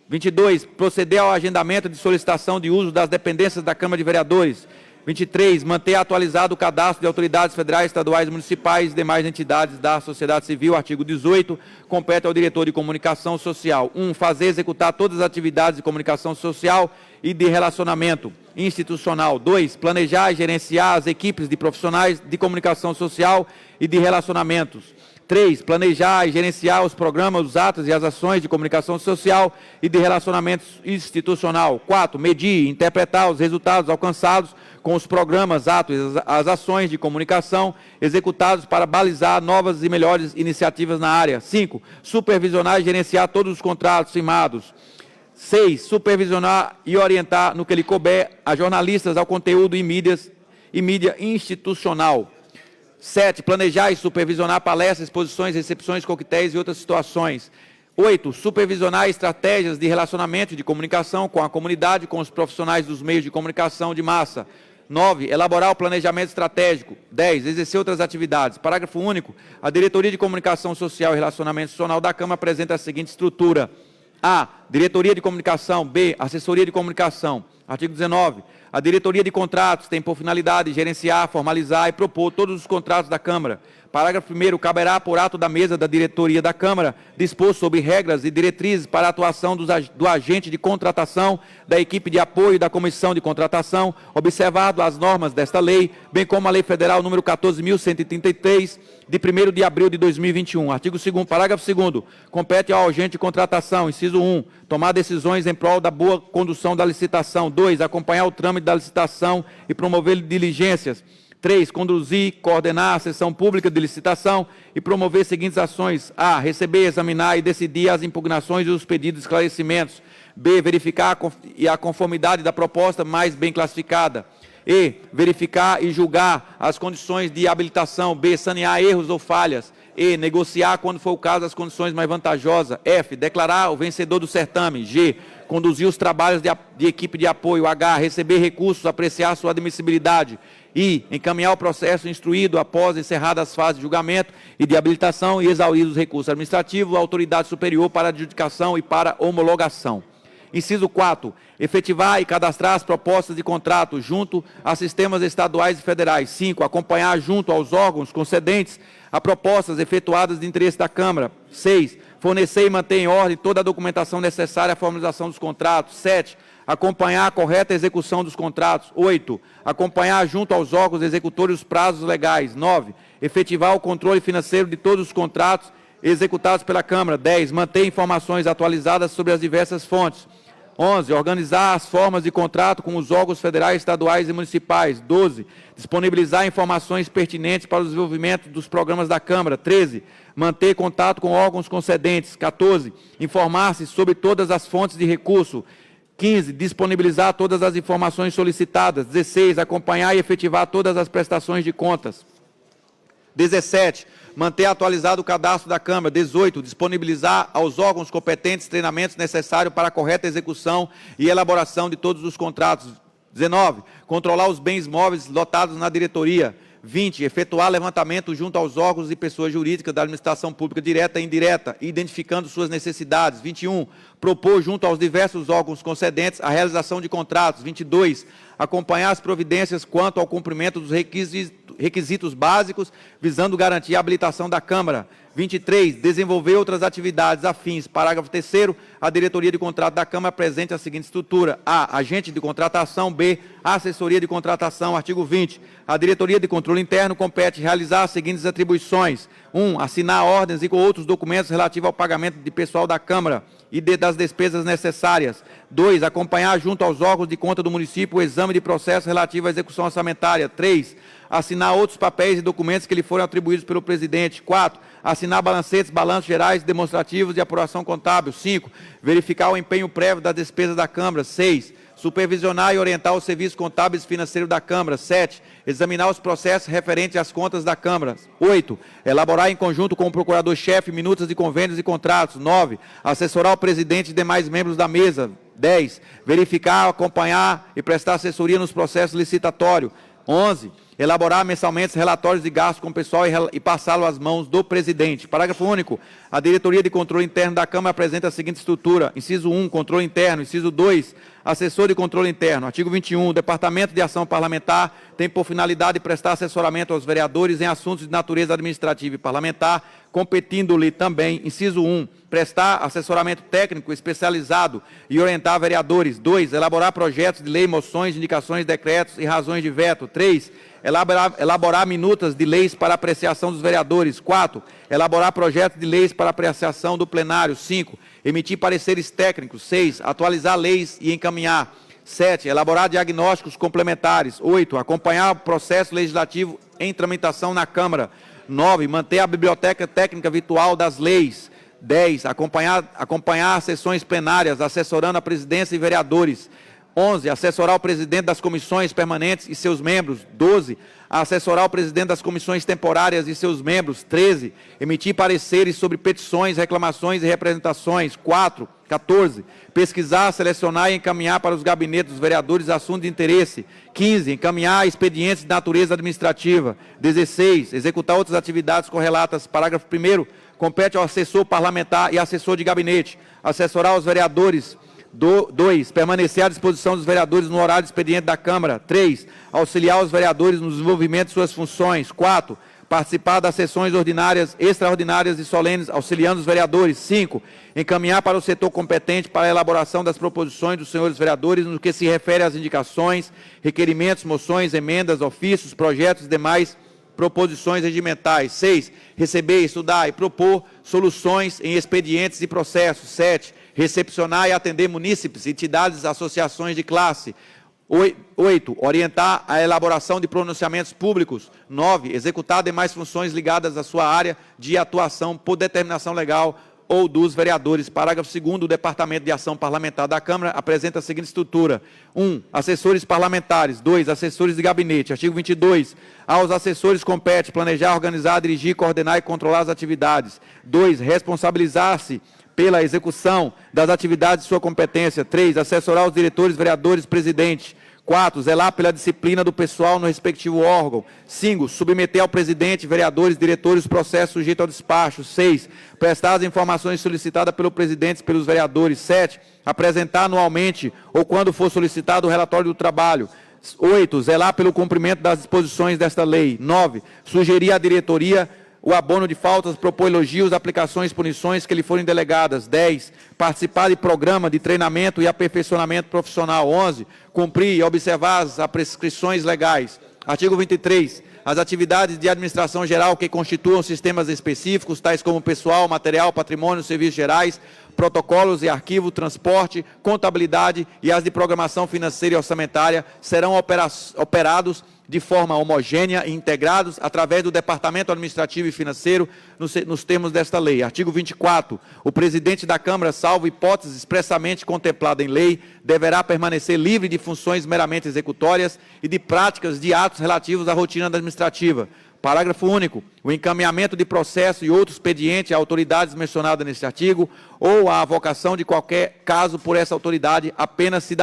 22. Proceder ao agendamento de solicitação de uso das dependências da Câmara de Vereadores. 23. Manter atualizado o cadastro de autoridades federais, estaduais, municipais e demais entidades da sociedade civil. Artigo 18. Compete ao diretor de comunicação social. 1. Fazer executar todas as atividades de comunicação social e de relacionamento institucional. 2. Planejar e gerenciar as equipes de profissionais de comunicação social e de relacionamentos. 3. Planejar e gerenciar os programas, os atos e as ações de comunicação social e de relacionamento institucional. 4. Medir e interpretar os resultados alcançados com os programas, atos e as ações de comunicação executados para balizar novas e melhores iniciativas na área. 5. Supervisionar e gerenciar todos os contratos firmados. 6. Supervisionar e orientar, no que lhe couber, a jornalistas ao conteúdo e mídia institucional. 7. Planejar e supervisionar palestras, exposições, recepções, coquetéis e outras situações. 8. Supervisionar estratégias de relacionamento e de comunicação com a comunidade, com os profissionais dos meios de comunicação de massa. 9. Elaborar o planejamento estratégico. 10. Exercer outras atividades. Parágrafo único. A Diretoria de Comunicação Social e Relacionamento Institucional da Câmara apresenta a seguinte estrutura. A. Diretoria de Comunicação. B. Assessoria de Comunicação. Artigo 19. A Diretoria de Contratos tem por finalidade gerenciar, formalizar e propor todos os contratos da Câmara. Parágrafo 1º. Caberá, por ato da mesa da Diretoria da Câmara, dispor sobre regras e diretrizes para a atuação do agente de contratação, da equipe de apoio e da comissão de contratação, observado as normas desta lei, bem como a Lei Federal número 14.133, de 1º de abril de 2021. Artigo 2º. Parágrafo 2º. Compete ao agente de contratação, inciso 1, tomar decisões em prol da boa condução da licitação. 2. Acompanhar o trâmite da licitação e promover diligências. 3. Conduzir, coordenar a sessão pública de licitação e promover seguintes ações. A. Receber, examinar e decidir as impugnações e os pedidos de esclarecimentos. B. Verificar a conformidade da proposta mais bem classificada. E. Verificar e julgar as condições de habilitação. B. Sanear erros ou falhas. E. Negociar, quando for o caso, as condições mais vantajosas. F. Declarar o vencedor do certame. G. Conduzir os trabalhos de equipe de apoio. H. Receber recursos, apreciar sua admissibilidade. I. Encaminhar o processo instruído após encerradas as fases de julgamento e de habilitação e exauridos os recursos administrativos à autoridade superior para adjudicação e para homologação. Inciso 4. Efetivar e cadastrar as propostas de contrato junto a sistemas estaduais e federais. 5. Acompanhar junto aos órgãos concedentes a propostas efetuadas de interesse da Câmara. 6. Fornecer e manter em ordem toda a documentação necessária à formalização dos contratos. 7. Acompanhar a correta execução dos contratos. 8. Acompanhar junto aos órgãos executores os prazos legais. 9. Efetivar o controle financeiro de todos os contratos executados pela Câmara. 10. Manter informações atualizadas sobre as diversas fontes. 11. Organizar as formas de contrato com os órgãos federais, estaduais e municipais. 12. Disponibilizar informações pertinentes para o desenvolvimento dos programas da Câmara. 13. Manter contato com órgãos concedentes. 14. Informar-se sobre todas as fontes de recurso. 15. Disponibilizar todas as informações solicitadas. 16. Acompanhar e efetivar todas as prestações de contas. 17. Manter atualizado o cadastro da Câmara. 18. Disponibilizar aos órgãos competentes treinamentos necessários para a correta execução e elaboração de todos os contratos. 19. Controlar os bens móveis lotados na diretoria. 20. Efetuar levantamento junto aos órgãos e pessoas jurídicas da administração pública direta e indireta, identificando suas necessidades. 21. Propor junto aos diversos órgãos concedentes a realização de contratos. 22. Acompanhar as providências quanto ao cumprimento dos requisitos básicos, visando garantir a habilitação da Câmara. 23. Desenvolver outras atividades afins. Parágrafo 3º. A diretoria de contrato da Câmara apresenta a seguinte estrutura: A. Agente de contratação. B. Assessoria de contratação. Artigo 20. A diretoria de controle interno compete realizar as seguintes atribuições: 1. Assinar ordens e com outros documentos relativos ao pagamento de pessoal da Câmara e das despesas necessárias. 2. Acompanhar junto aos órgãos de conta do município o exame de processo relativo à execução orçamentária. 3. Assinar outros papéis e documentos que lhe foram atribuídos pelo presidente. 4. Assinar balancetes, balanços gerais, demonstrativos de apuração contábil. 5. Verificar o empenho prévio das despesas da Câmara. 6. Supervisionar e orientar os serviços contábeis e financeiros da Câmara. 7. Examinar os processos referentes às contas da Câmara. 8. Elaborar em conjunto com o procurador-chefe minutas de convênios e contratos. 9. Assessorar o presidente e demais membros da mesa. 10. Verificar, acompanhar e prestar assessoria nos processos licitatórios. 11. Elaborar mensalmente relatórios de gastos com o pessoal e passá-lo às mãos do presidente. Parágrafo único. A diretoria de controle interno da Câmara apresenta a seguinte estrutura: inciso 1, controle interno. Inciso 2, assessor de controle interno. Artigo 21. O Departamento de Ação Parlamentar tem por finalidade prestar assessoramento aos vereadores em assuntos de natureza administrativa e parlamentar, competindo-lhe também, inciso 1, prestar assessoramento técnico especializado e orientar vereadores. 2. Elaborar projetos de lei, moções, indicações, decretos e razões de veto. 3. Elaborar minutas de leis para apreciação dos vereadores. 4. Elaborar projetos de leis para apreciação do plenário. 5. Emitir pareceres técnicos. 6. Atualizar leis e encaminhar. 7. Elaborar diagnósticos complementares. 8. Acompanhar o processo legislativo em tramitação na Câmara. 9. Manter a biblioteca técnica virtual das leis. 10. Acompanhar as sessões plenárias, assessorando a presidência e vereadores. 11. Assessorar o presidente das comissões permanentes e seus membros. 12. Assessorar o presidente das comissões temporárias e seus membros. 13. Emitir pareceres sobre petições, reclamações e representações. 14. Pesquisar, selecionar e encaminhar para os gabinetes dos vereadores assuntos de interesse. 15. Encaminhar expedientes de natureza administrativa. 16. Executar outras atividades correlatas. Parágrafo 1º. Compete ao assessor parlamentar e assessor de gabinete assessorar os vereadores. 2. Permanecer à disposição dos vereadores no horário de expediente da Câmara. 3. Auxiliar os vereadores no desenvolvimento de suas funções. 4. Participar das sessões ordinárias, extraordinárias e solenes, auxiliando os vereadores. 5. Encaminhar para o setor competente para a elaboração das proposições dos senhores vereadores no que se refere às indicações, requerimentos, moções, emendas, ofícios, projetos e demais proposições regimentais. 6. Receber, estudar e propor soluções em expedientes e processos. 7. Recepcionar e atender munícipes, entidades, associações de classe. 8. Orientar a elaboração de pronunciamentos públicos. 9. Executar demais funções ligadas à sua área de atuação por determinação legal ou dos vereadores. Parágrafo 2º. O Departamento de Ação Parlamentar da Câmara apresenta a seguinte estrutura: 1. Assessores parlamentares. 2. Assessores de gabinete. Artigo 22. Aos assessores compete planejar, organizar, dirigir, coordenar e controlar as atividades. 2. Responsabilizar-se pela execução das atividades de sua competência. 3. Assessorar os diretores, vereadores, presidente. 4. Zelar pela disciplina do pessoal no respectivo órgão. 5. Submeter ao presidente, vereadores, diretores, processos sujeitos ao despacho. 6. Prestar as informações solicitadas pelo presidente e pelos vereadores. 7. Apresentar anualmente ou quando for solicitado o relatório do trabalho. 8. Zelar pelo cumprimento das disposições desta lei. 9. Sugerir à diretoria o abono de faltas, propor elogios, aplicações, punições que lhe forem delegadas. 10. Participar de programa de treinamento e aperfeiçoamento profissional. 11. Cumprir e observar as prescrições legais. Artigo 23. as atividades de administração geral que constituam sistemas específicos, tais como pessoal, material, patrimônio, serviços gerais, protocolos e arquivo, transporte, contabilidade e as de programação financeira e orçamentária, serão operados de forma homogênea e integrados através do Departamento Administrativo e Financeiro nos termos desta lei. Artigo 24. O presidente da Câmara, salvo hipótese expressamente contemplada em lei, deverá permanecer livre de funções meramente executórias e de práticas de atos relativos à rotina administrativa. Parágrafo único. O encaminhamento de processo e outro expediente a autoridades mencionadas neste artigo ou a avocação de qualquer caso por essa autoridade apenas se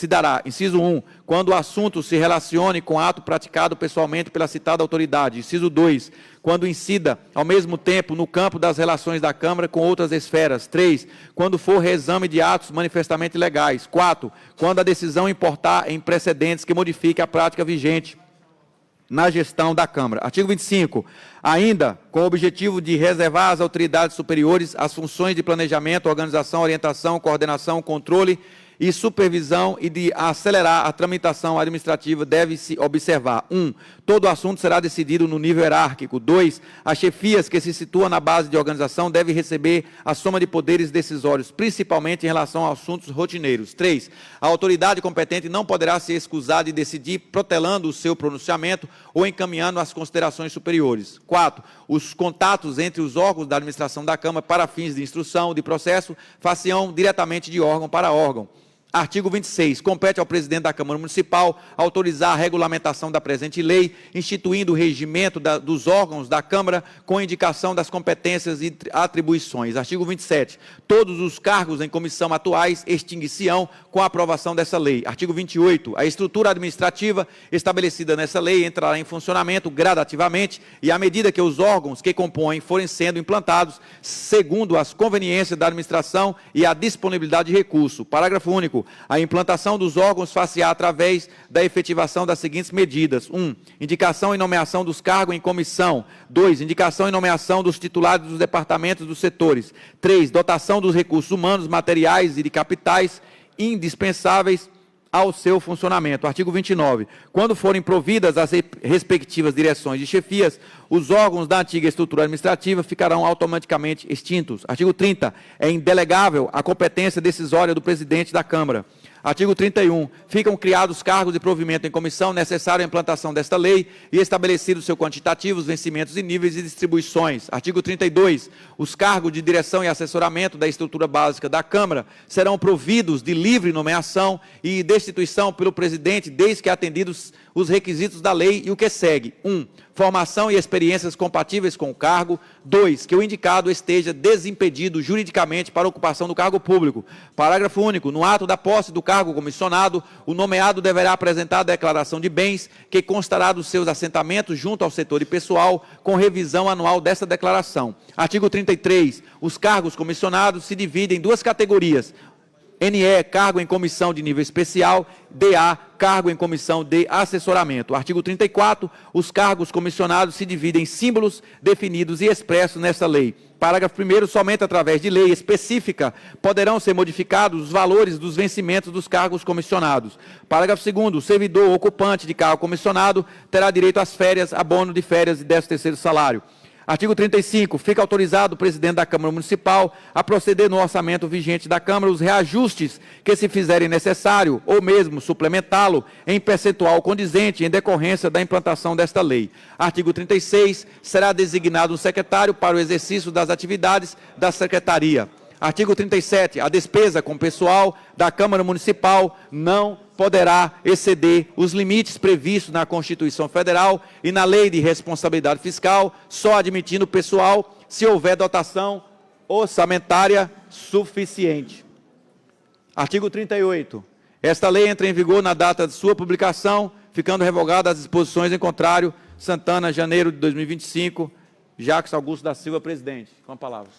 dará, inciso 1, quando o assunto se relacione com ato praticado pessoalmente pela citada autoridade. Inciso 2, quando incida, ao mesmo tempo, no campo das relações da Câmara com outras esferas. 3, quando for reexame de atos manifestamente legais. 4, quando a decisão importar em precedentes que modifique a prática vigente na gestão da Câmara. Artigo 25. Ainda, com o objetivo de reservar às autoridades superiores as funções de planejamento, organização, orientação, coordenação, controle e supervisão e de acelerar a tramitação administrativa, deve-se observar: 1. Todo assunto será decidido no nível hierárquico. 2. As chefias que se situam na base de organização devem receber a soma de poderes decisórios, principalmente em relação a assuntos rotineiros. 3. A autoridade competente não poderá se excusar de decidir protelando o seu pronunciamento ou encaminhando as considerações superiores. 4. Os contatos entre os órgãos da administração da Câmara para fins de instrução de processo far-se-ão diretamente de órgão para órgão. Artigo 26. Compete ao presidente da Câmara Municipal autorizar a regulamentação da presente lei, instituindo o regimento dos órgãos da Câmara com indicação das competências e atribuições. Artigo 27. Todos os cargos em comissão atuais extinguir-se-ão com a aprovação dessa lei. Artigo 28. A estrutura administrativa estabelecida nessa lei entrará em funcionamento gradativamente e, à medida que os órgãos que compõem forem sendo implantados, segundo as conveniências da administração e a disponibilidade de recurso. Parágrafo único. A implantação dos órgãos far-se-á através da efetivação das seguintes medidas: 1. Indicação e nomeação dos cargos em comissão. 2. Indicação e nomeação dos titulares dos departamentos dos setores. 3. Dotação dos recursos humanos, materiais e de capitais indispensáveis ao seu funcionamento. Artigo 29. Quando forem providas as respectivas direções de chefias, os órgãos da antiga estrutura administrativa ficarão automaticamente extintos. Artigo 30. É indelegável a competência decisória do presidente da Câmara. Artigo 31. Ficam criados cargos de provimento em comissão necessário à implantação desta lei e estabelecidos seu quantitativos, vencimentos e níveis e distribuições. Artigo 32. Os cargos de direção e assessoramento da estrutura básica da Câmara serão providos de livre nomeação e destituição pelo presidente, desde que atendidos os requisitos da lei e o que segue: 1. Formação e experiências compatíveis com o cargo. 2. Que o indicado esteja desimpedido juridicamente para ocupação do cargo público. Parágrafo único. No ato da posse do cargo comissionado, o nomeado deverá apresentar a declaração de bens, que constará dos seus assentamentos junto ao setor e pessoal, com revisão anual dessa declaração. Artigo 33. Os cargos comissionados se dividem em duas categorias: NE, cargo em comissão de nível especial; DA, cargo em comissão de assessoramento. Artigo 34. Os cargos comissionados se dividem em símbolos definidos e expressos nesta lei. Parágrafo 1º. Somente através de lei específica poderão ser modificados os valores dos vencimentos dos cargos comissionados. Parágrafo 2º. O servidor ocupante de cargo comissionado terá direito às férias, abono de férias e 13º salário. Artigo 35. Fica autorizado o presidente da Câmara Municipal a proceder no orçamento vigente da Câmara os reajustes que se fizerem necessário ou mesmo suplementá-lo em percentual condizente em decorrência da implantação desta lei. Artigo 36. Será designado um secretário para o exercício das atividades da Secretaria. Artigo 37. A despesa com pessoal da Câmara Municipal não poderá exceder os limites previstos na Constituição Federal e na Lei de Responsabilidade Fiscal, só admitindo pessoal se houver dotação orçamentária suficiente. Artigo 38. Esta lei entra em vigor na data de sua publicação, ficando revogadas as disposições em contrário. Santana, janeiro de 2025. Jacques Augusto da Silva, presidente. Com a palavra.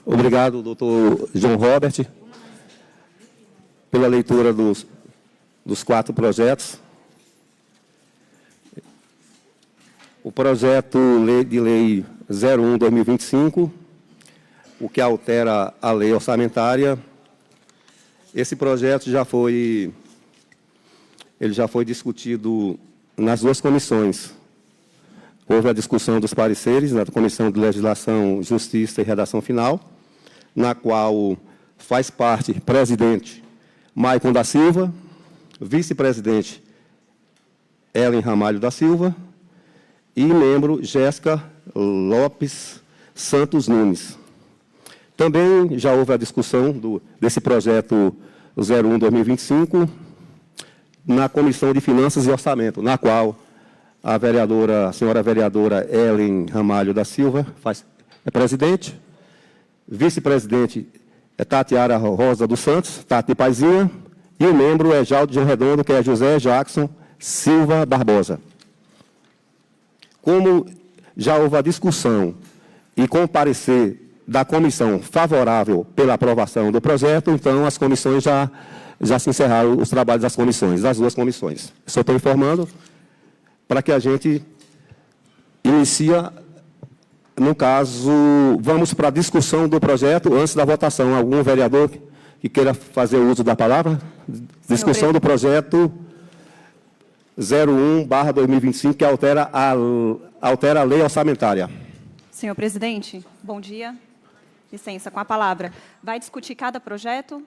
Obrigado, doutor João Robert, pela leitura dos 4 projetos. O projeto de lei 01/2025 o que altera a lei orçamentária. Esse projeto já foi discutido nas duas comissões. Houve a discussão dos pareceres na Comissão de Legislação, Justiça e Redação Final, na qual faz parte presidente Maicon da Silva, vice-presidente Ellen Ramalho da Silva e membro Jéssica Lopes Santos Nunes. Também já houve a discussão desse projeto 01/2025 na Comissão de Finanças e Orçamento, na qual a senhora vereadora Ellen Ramalho da Silva é presidente, vice-presidente é Tatiara Rosa dos Santos, Tati Paizinha, e o membro é Jaldo João Redondo, que é José Jackson Silva Barbosa. Como já houve a discussão e com o parecer da comissão favorável pela aprovação do projeto, então as comissões já se encerraram os trabalhos das comissões, das duas comissões. Só estou informando para que a gente inicia, no caso, vamos para a discussão do projeto antes da votação. Algum vereador que queira fazer uso da palavra? Discussão do projeto 01/2025, que altera a lei orçamentária. Senhor presidente, bom dia. Licença, com a palavra. Vai discutir cada projeto?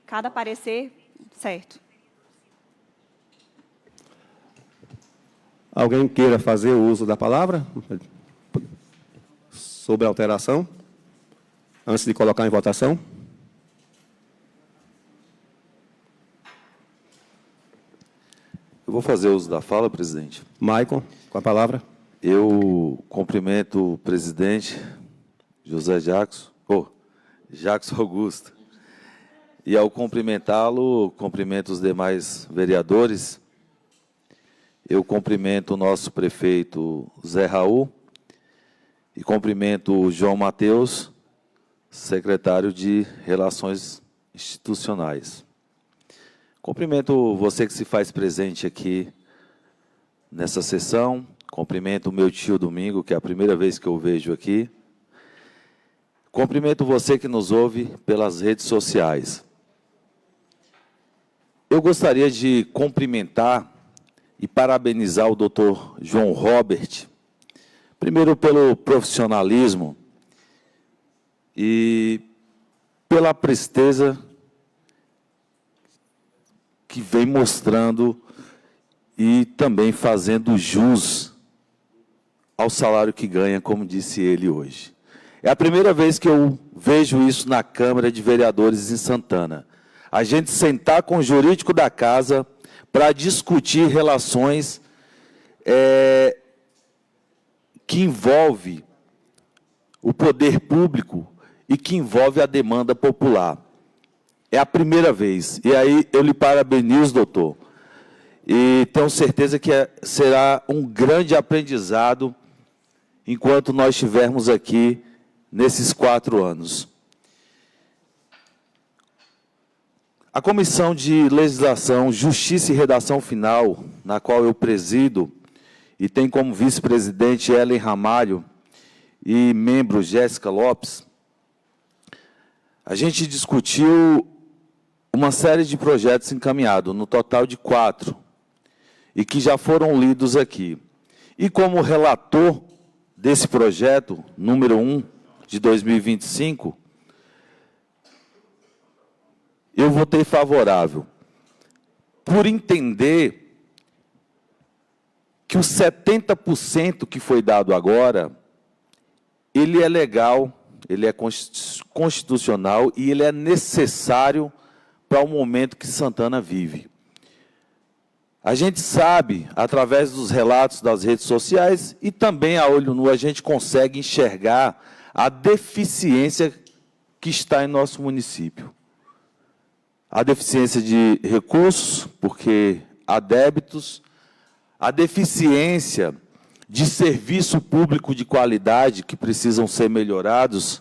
Cada parecer? Certo. Alguém queira fazer uso da palavra sobre a alteração, antes de colocar em votação? Eu vou fazer uso da fala, presidente. Maicon, com a palavra. Eu cumprimento o presidente José Jackson, Jackson Augusto. E ao cumprimentá-lo, cumprimento os demais vereadores. Eu cumprimento o nosso prefeito Zé Raul e cumprimento o João Mateus, secretário de Relações Institucionais. Cumprimento você que se faz presente aqui nessa sessão. Cumprimento o meu tio Domingo, que é a primeira vez que eu vejo aqui. Cumprimento você que nos ouve pelas redes sociais. Eu gostaria de cumprimentar e parabenizar o doutor João Robert, primeiro pelo profissionalismo e pela presteza que vem mostrando e também fazendo jus ao salário que ganha, como disse ele hoje. É a primeira vez que eu vejo isso na Câmara de Vereadores em Santana. A gente sentar com o jurídico da casa para discutir relações que envolve o poder público e que envolve a demanda popular. É a primeira vez. E aí eu lhe parabenizo, doutor. E tenho certeza que será um grande aprendizado enquanto nós estivermos aqui nesses 4 anos. A Comissão de Legislação, Justiça e Redação Final, na qual eu presido, e tem como vice-presidente Ellen Ramalho e membro Jéssica Lopes, a gente discutiu uma série de projetos encaminhados, no total de 4, e que já foram lidos aqui. E como relator desse projeto, número 1, de 2025, eu votei favorável, por entender que os 70% que foi dado agora, ele é legal, ele é constitucional e ele é necessário para o momento que Santana vive. A gente sabe, através dos relatos das redes sociais e também a olho nu, a gente consegue enxergar a deficiência que está em nosso município. A deficiência de recursos, porque há débitos, a deficiência de serviço público de qualidade que precisam ser melhorados,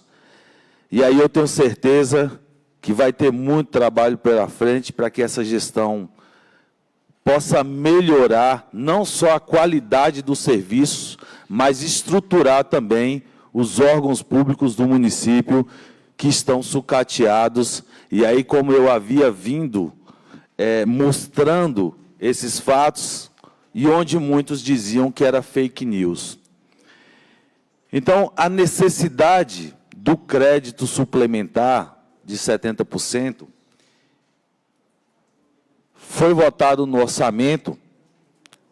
e aí eu tenho certeza que vai ter muito trabalho pela frente para que essa gestão possa melhorar não só a qualidade do serviço, mas estruturar também os órgãos públicos do município que estão sucateados. E aí, como eu havia vindo mostrando esses fatos, e onde muitos diziam que era fake news. Então, a necessidade do crédito suplementar de 70% foi votado no orçamento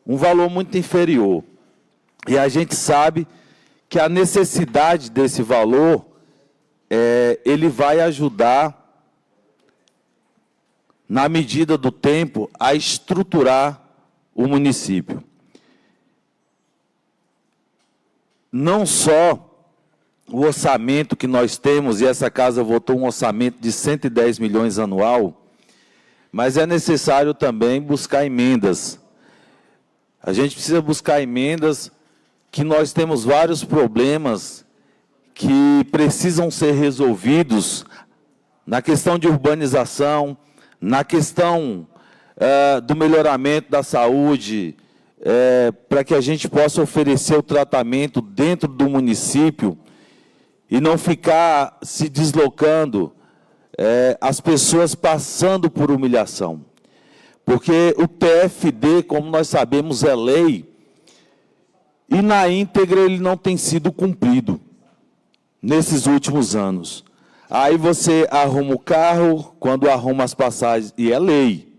um valor muito inferior. E a gente sabe que a necessidade desse valor, ele vai ajudar, na medida do tempo, a estruturar o município. Não só o orçamento que nós temos, e essa casa votou um orçamento de 110 milhões anual, mas é necessário também buscar emendas. A gente precisa buscar emendas, que nós temos vários problemas que precisam ser resolvidos na questão de urbanização, na questão do melhoramento da saúde, para que a gente possa oferecer o tratamento dentro do município e não ficar se deslocando, as pessoas passando por humilhação. Porque o TFD, como nós sabemos, é lei, e na íntegra ele não tem sido cumprido nesses últimos anos. Aí você arruma o carro, quando arruma as passagens, e é lei.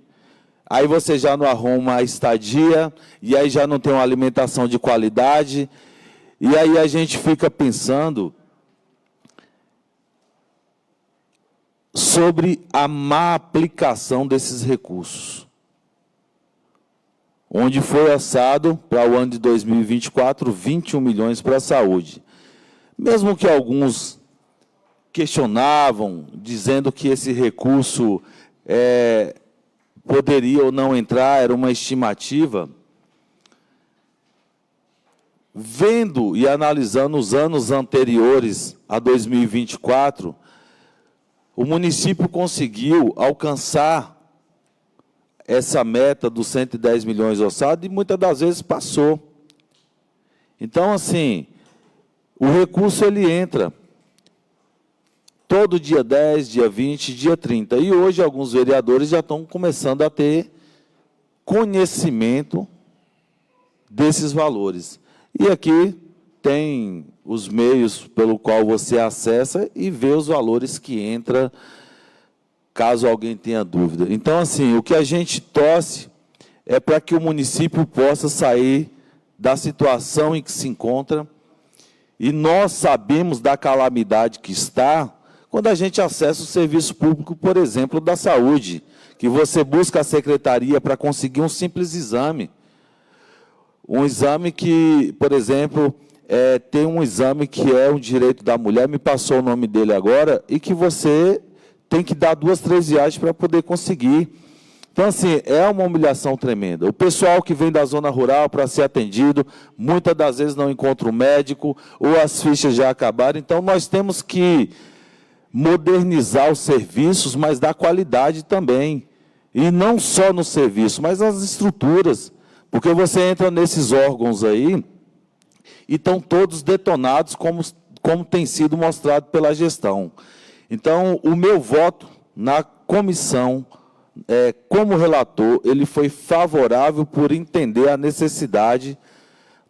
Aí você já não arruma a estadia, e aí já não tem uma alimentação de qualidade, e aí a gente fica pensando sobre a má aplicação desses recursos. Onde foi orçado, para o ano de 2024, 21 milhões para a saúde. Mesmo que alguns questionavam, dizendo que esse recurso poderia ou não entrar, era uma estimativa, vendo e analisando os anos anteriores a 2024, o município conseguiu alcançar essa meta dos 110 milhões orçado e muitas das vezes passou. Então, assim, o recurso ele entra todo dia 10, dia 20, dia 30. E hoje alguns vereadores já estão começando a ter conhecimento desses valores. E aqui tem os meios pelo qual você acessa e vê os valores que entra, caso alguém tenha dúvida. Então, assim, o que a gente torce é para que o município possa sair da situação em que se encontra, e nós sabemos da calamidade que está quando a gente acessa o serviço público, por exemplo, da saúde, que você busca a secretaria para conseguir um simples exame. Um exame que, por exemplo, tem um exame que é um direito da mulher, me passou o nome dele agora, e que você tem que dar 2, 3 viagens para poder conseguir. Então, assim, é uma humilhação tremenda. O pessoal que vem da zona rural para ser atendido, muitas das vezes não encontra o médico, ou as fichas já acabaram. Então, nós temos que modernizar os serviços, mas dar qualidade também. E não só no serviço, mas as estruturas. Porque você entra nesses órgãos aí, e estão todos detonados, como tem sido mostrado pela gestão. Então, o meu voto na comissão, como relator, ele foi favorável por entender a necessidade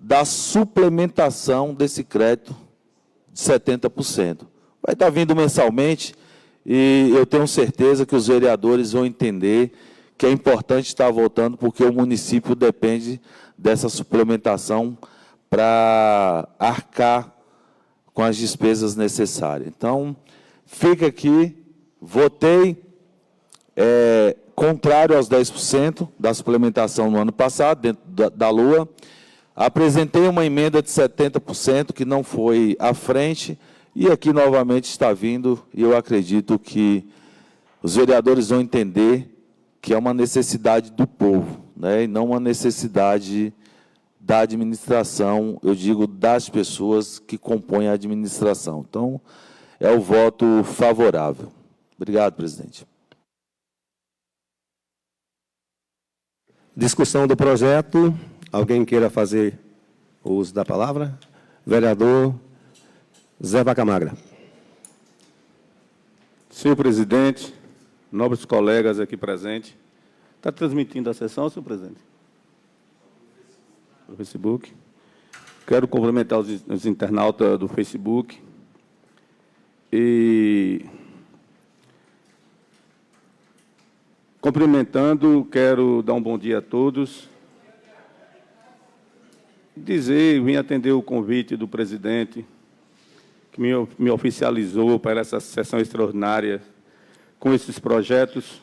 da suplementação desse crédito de 70%. Vai estar vindo mensalmente, e eu tenho certeza que os vereadores vão entender que é importante estar votando, porque o município depende dessa suplementação para arcar com as despesas necessárias. Então, fica aqui, votei contrário aos 10% da suplementação no ano passado, dentro da LOA. Apresentei uma emenda de 70%, que não foi à frente, e aqui novamente está vindo, e eu acredito que os vereadores vão entender que é uma necessidade do povo, né, e não uma necessidade da administração, eu digo das pessoas que compõem a administração. Então, é o voto favorável. Obrigado, presidente. Discussão do projeto. Alguém queira fazer uso da palavra? Vereador Zé Vaca Magra. Senhor presidente, nobres colegas aqui presentes. Está transmitindo a sessão, senhor presidente? No Facebook. Quero cumprimentar os internautas do Facebook. E, cumprimentando, quero dar um bom dia a todos. Vim atender o convite do presidente, que me oficializou para essa sessão extraordinária com esses projetos.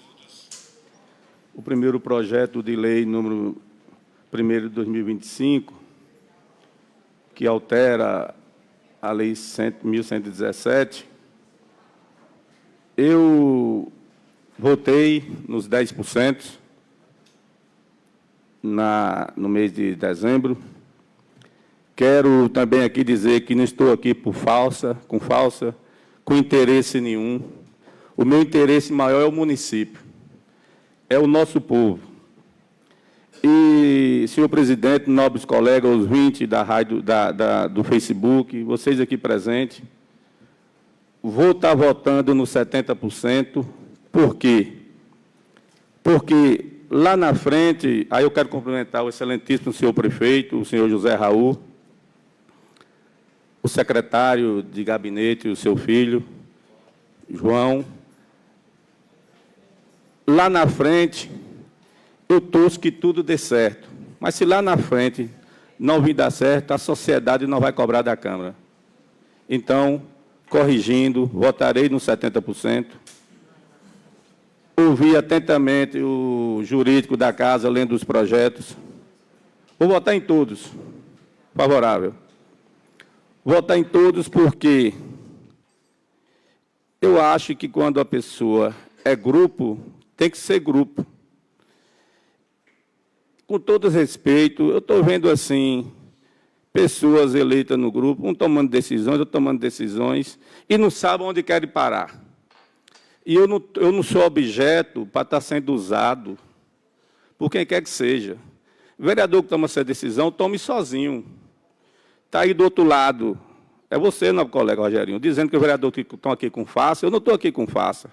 O primeiro projeto de lei número 1º de 2025, que altera a Lei 1117, eu votei nos 10% no mês de dezembro. Quero também aqui dizer que não estou aqui com interesse nenhum. O meu interesse maior é o município, é o nosso povo. E, senhor presidente, nobres colegas, os 20 da rádio, do Facebook, vocês aqui presentes, vou estar votando no 70%. Por quê? Porque lá na frente, aí eu quero cumprimentar o excelentíssimo senhor prefeito, o senhor José Raul, o secretário de gabinete, o seu filho, João. Lá na frente, eu torço que tudo dê certo. Mas se lá na frente não vir dar certo, a sociedade não vai cobrar da Câmara. Então, corrigindo, votarei no 70%. Ouvi atentamente o jurídico da casa lendo os projetos. Vou votar em todos. Favorável. Votar em todos porque eu acho que quando a pessoa é grupo, tem que ser grupo. Com todo respeito, eu estou vendo assim, pessoas eleitas no grupo, um tomando decisões, outro tomando decisões, e não sabem onde querem parar. E eu não sou objeto para estar sendo usado por quem quer que seja. O vereador que toma essa decisão, tome sozinho. Está aí do outro lado. É você, não, colega Rogerinho, dizendo que o vereador que estão aqui com farsa. Eu não estou aqui com farsa.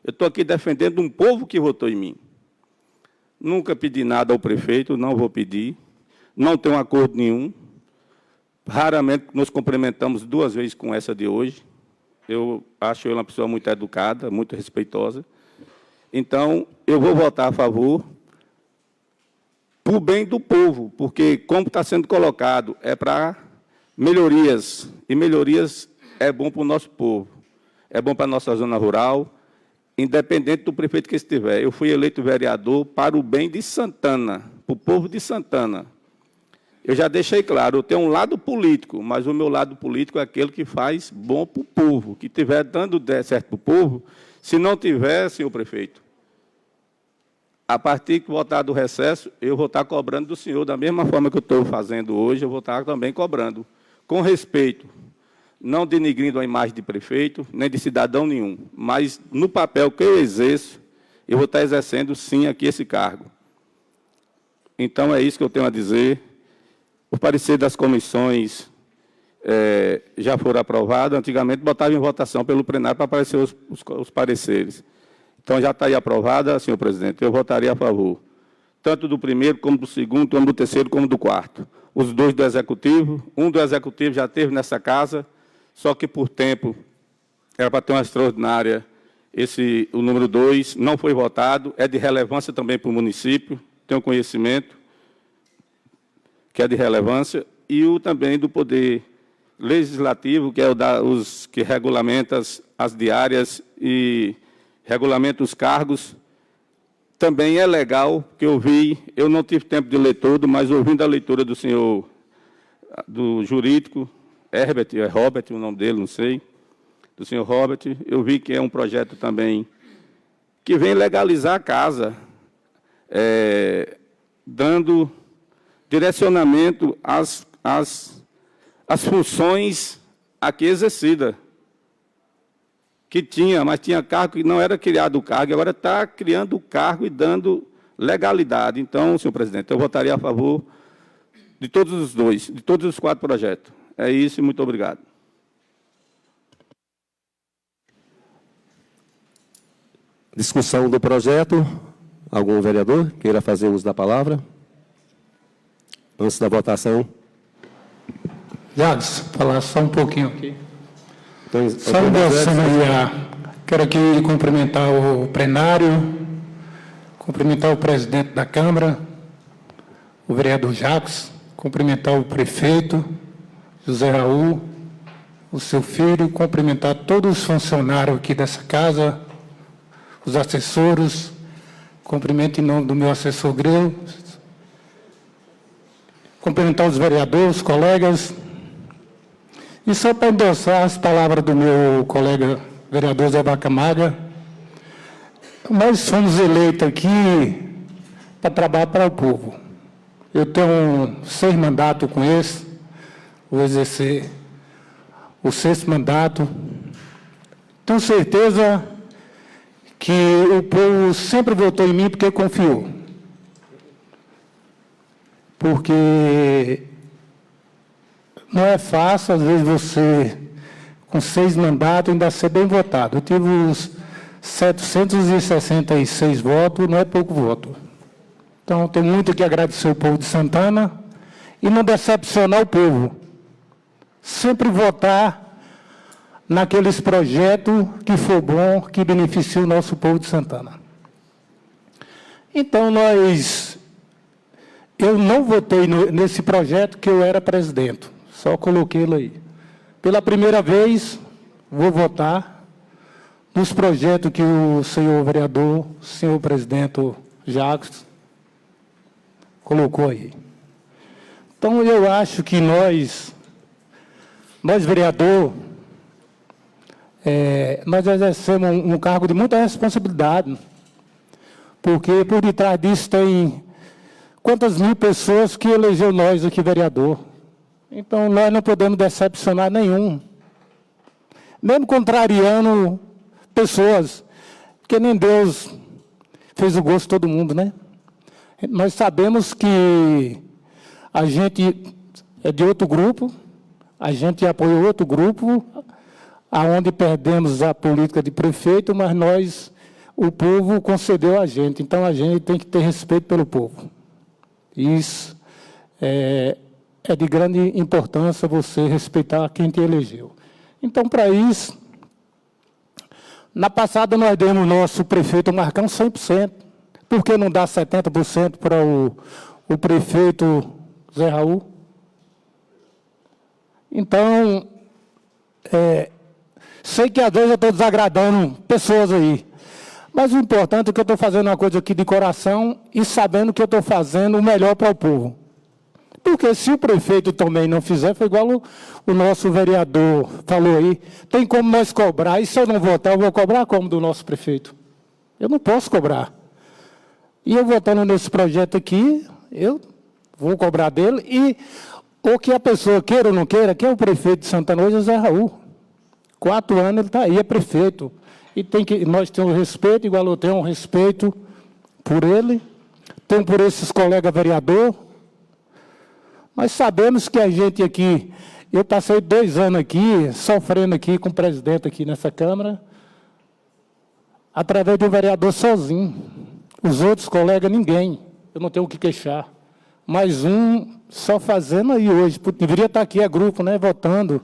Eu estou aqui defendendo um povo que votou em mim. Nunca pedi nada ao prefeito, não vou pedir. Não tenho acordo nenhum. Raramente nos cumprimentamos 2 vezes com essa de hoje. Eu acho ele uma pessoa muito educada, muito respeitosa. Então, eu vou votar a favor para o bem do povo, porque, como está sendo colocado, é para melhorias. E melhorias é bom para o nosso povo. É bom para a nossa zona rural, independente do prefeito que estiver. Eu fui eleito vereador para o bem de Santana, para o povo de Santana. Eu já deixei claro, eu tenho um lado político, mas o meu lado político é aquele que faz bom para o povo, que estiver dando certo para o povo. Se não tiver, senhor prefeito, a partir que voltar do recesso, eu vou estar cobrando do senhor, da mesma forma que eu estou fazendo hoje, eu vou estar também cobrando, com respeito, não denigrindo a imagem de prefeito, nem de cidadão nenhum, mas no papel que eu exerço, eu vou estar exercendo, sim, aqui esse cargo. Então, é isso que eu tenho a dizer. O parecer das comissões já foram aprovados. Antigamente, botava em votação pelo plenário para aparecer os pareceres. Então, já está aí aprovada, senhor presidente. Eu votaria a favor, tanto do primeiro, como do segundo, como do terceiro, como do quarto. Os 2 do Executivo. Um do Executivo já esteve nessa casa, só que, por tempo, era para ter uma extraordinária. O número 2 não foi votado, é de relevância também para o município, tenho conhecimento que é de relevância, e o também do Poder Legislativo, que é os que regulamenta as diárias e regulamenta os cargos. Também é legal, que eu não tive tempo de ler todo, mas ouvindo a leitura do senhor, do jurídico, Robert, o nome dele, não sei, do senhor Robert, eu vi que é um projeto também que vem legalizar a casa, dando direcionamento às funções aqui exercidas, que mas tinha cargo que não era criado o cargo, agora está criando o cargo e dando legalidade. Então, senhor presidente, eu votaria a favor de todos os 2, de todos os 4 projetos. É isso e muito obrigado. Discussão do projeto. Algum vereador queira fazer uso da palavra? Antes da votação. Jacques, falar só um pouquinho aqui. Então, Só endossando aí, quero aqui cumprimentar o plenário, cumprimentar o presidente da Câmara, o vereador Jacques, cumprimentar o prefeito, José Raul, o seu filho, cumprimentar todos os funcionários aqui dessa casa, os assessores, cumprimento em nome do meu assessor Greu, cumprimentar os vereadores, os colegas, e só para endossar as palavras do meu colega vereador Zé Bacamaga, nós fomos eleitos aqui para trabalhar para o povo. Eu tenho 6 mandatos com esse, vou exercer o 6º mandato. Tenho certeza que o povo sempre votou em mim porque confiou. Porque não é fácil, às vezes, você, com 6 mandatos, ainda ser bem votado. Eu tive os 766 votos, não é pouco voto. Então, tenho muito que agradecer ao povo de Santana e não decepcionar o povo. Sempre votar naqueles projetos que for bom, que beneficie o nosso povo de Santana. Então, eu não votei nesse projeto que eu era presidente, só coloquei ele aí. Pela primeira vez, vou votar nos projetos que o senhor vereador, o senhor presidente Jacques, colocou aí. Então, eu acho que nós vereador, nós exercemos um cargo de muita responsabilidade, porque por detrás disso tem quantas mil pessoas que elegeu nós aqui vereador. Então, nós não podemos decepcionar nenhum. Mesmo contrariando pessoas, porque nem Deus fez o gosto de todo mundo, né? Nós sabemos que a gente é de outro grupo, a gente apoiou outro grupo, aonde perdemos a política de prefeito, mas o povo concedeu a gente. Então, a gente tem que ter respeito pelo povo. Isso é de grande importância você respeitar quem te elegeu. Então, para isso, na passada nós demos o nosso prefeito Marcão 100%. Por que não dá 70% para o prefeito Zé Raul? Então, sei que às vezes eu estou desagradando pessoas aí, mas o importante é que eu estou fazendo uma coisa aqui de coração e sabendo que eu estou fazendo o melhor para o povo. Porque se o prefeito também não fizer, foi igual o nosso vereador falou aí, tem como nós cobrar, e se eu não votar, eu vou cobrar como do nosso prefeito? Eu não posso cobrar. E eu votando nesse projeto aqui, eu vou cobrar dele, e o que a pessoa queira ou não queira, quem é o prefeito de Santana hoje é Zé Raul. 4 anos ele está aí, é prefeito. E nós temos respeito, igual eu tenho um respeito por ele, tenho por esses colegas vereadores. Nós sabemos que a gente aqui, eu passei 2 anos aqui, sofrendo aqui com o presidente aqui nessa Câmara, através de um vereador sozinho. Os outros colegas, ninguém. Eu não tenho o que queixar. Mais um só fazendo aí hoje. Deveria estar aqui, grupo, né, votando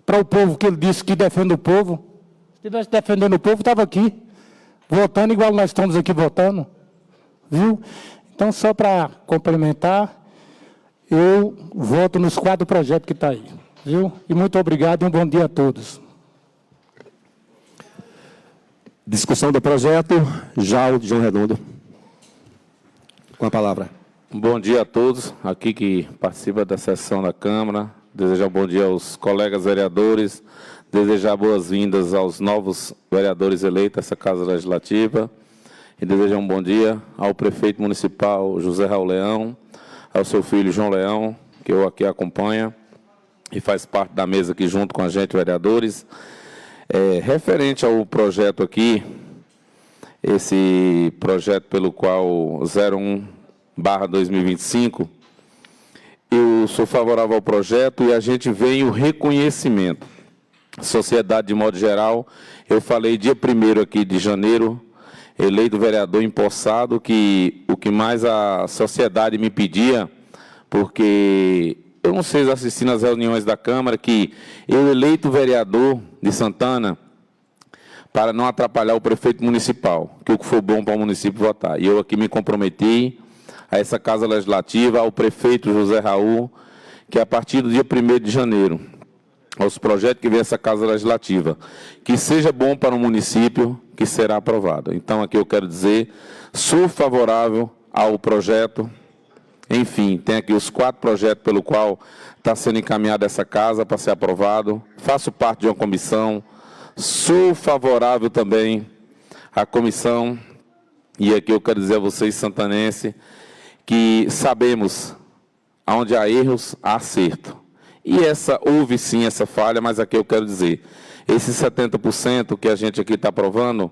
para o povo, que ele disse que defende o povo. Se estivesse defendendo o povo, estava aqui, votando igual nós estamos aqui votando. Viu? Então, só para complementar, eu voto nos 4 projetos que estão aí. Viu? E muito obrigado e um bom dia a todos. Discussão do projeto. Já o João Redondo. Com a palavra. Bom dia a todos aqui que participam da sessão da Câmara. Desejar um bom dia aos colegas vereadores. Desejar boas-vindas aos novos vereadores eleitos dessa Casa Legislativa. E desejar um bom dia ao prefeito municipal José Raul Leão, ao seu filho João Leão, que eu aqui acompanho e faz parte da mesa aqui junto com a gente, vereadores. Referente ao projeto aqui, esse projeto pelo qual 01/2025, eu sou favorável ao projeto e a gente vem o reconhecimento. Sociedade, de modo geral, eu falei dia 1º aqui de janeiro, eleito vereador empossado, que o que mais a sociedade me pedia, porque eu não sei assistir nas reuniões da Câmara, que eu eleito vereador de Santana para não atrapalhar o prefeito municipal, que o que for bom para o município votar. E eu aqui me comprometi a essa Casa Legislativa, ao prefeito José Raul, que a partir do dia 1º de janeiro, aos projetos que vem essa Casa Legislativa, que seja bom para o município, que será aprovado. Então, aqui eu quero dizer, sou favorável ao projeto. Enfim, tem aqui os 4 projetos pelo qual está sendo encaminhada essa casa para ser aprovado. Faço parte de uma comissão, sou favorável também à comissão, e aqui eu quero dizer a vocês, santanense, que sabemos onde há erros, há acerto. E houve sim essa falha, mas aqui eu quero dizer, esses 70% que a gente aqui está aprovando,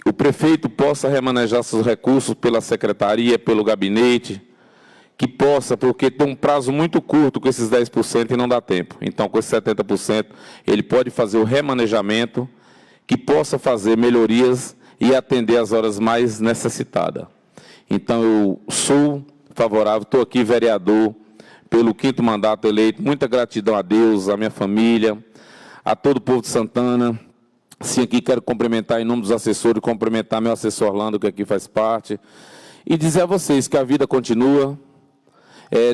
o prefeito possa remanejar seus recursos pela secretaria, pelo gabinete, que possa, porque tem um prazo muito curto com esses 10% e não dá tempo. Então, com esses 70%, ele pode fazer o remanejamento, que possa fazer melhorias e atender as horas mais necessitadas. Então, eu sou favorável, estou aqui vereador, pelo 5º mandato eleito, muita gratidão a Deus, à minha família, a todo o povo de Santana. Sim, aqui quero cumprimentar em nome dos assessores, cumprimentar meu assessor Orlando, que aqui faz parte, e dizer a vocês que a vida continua.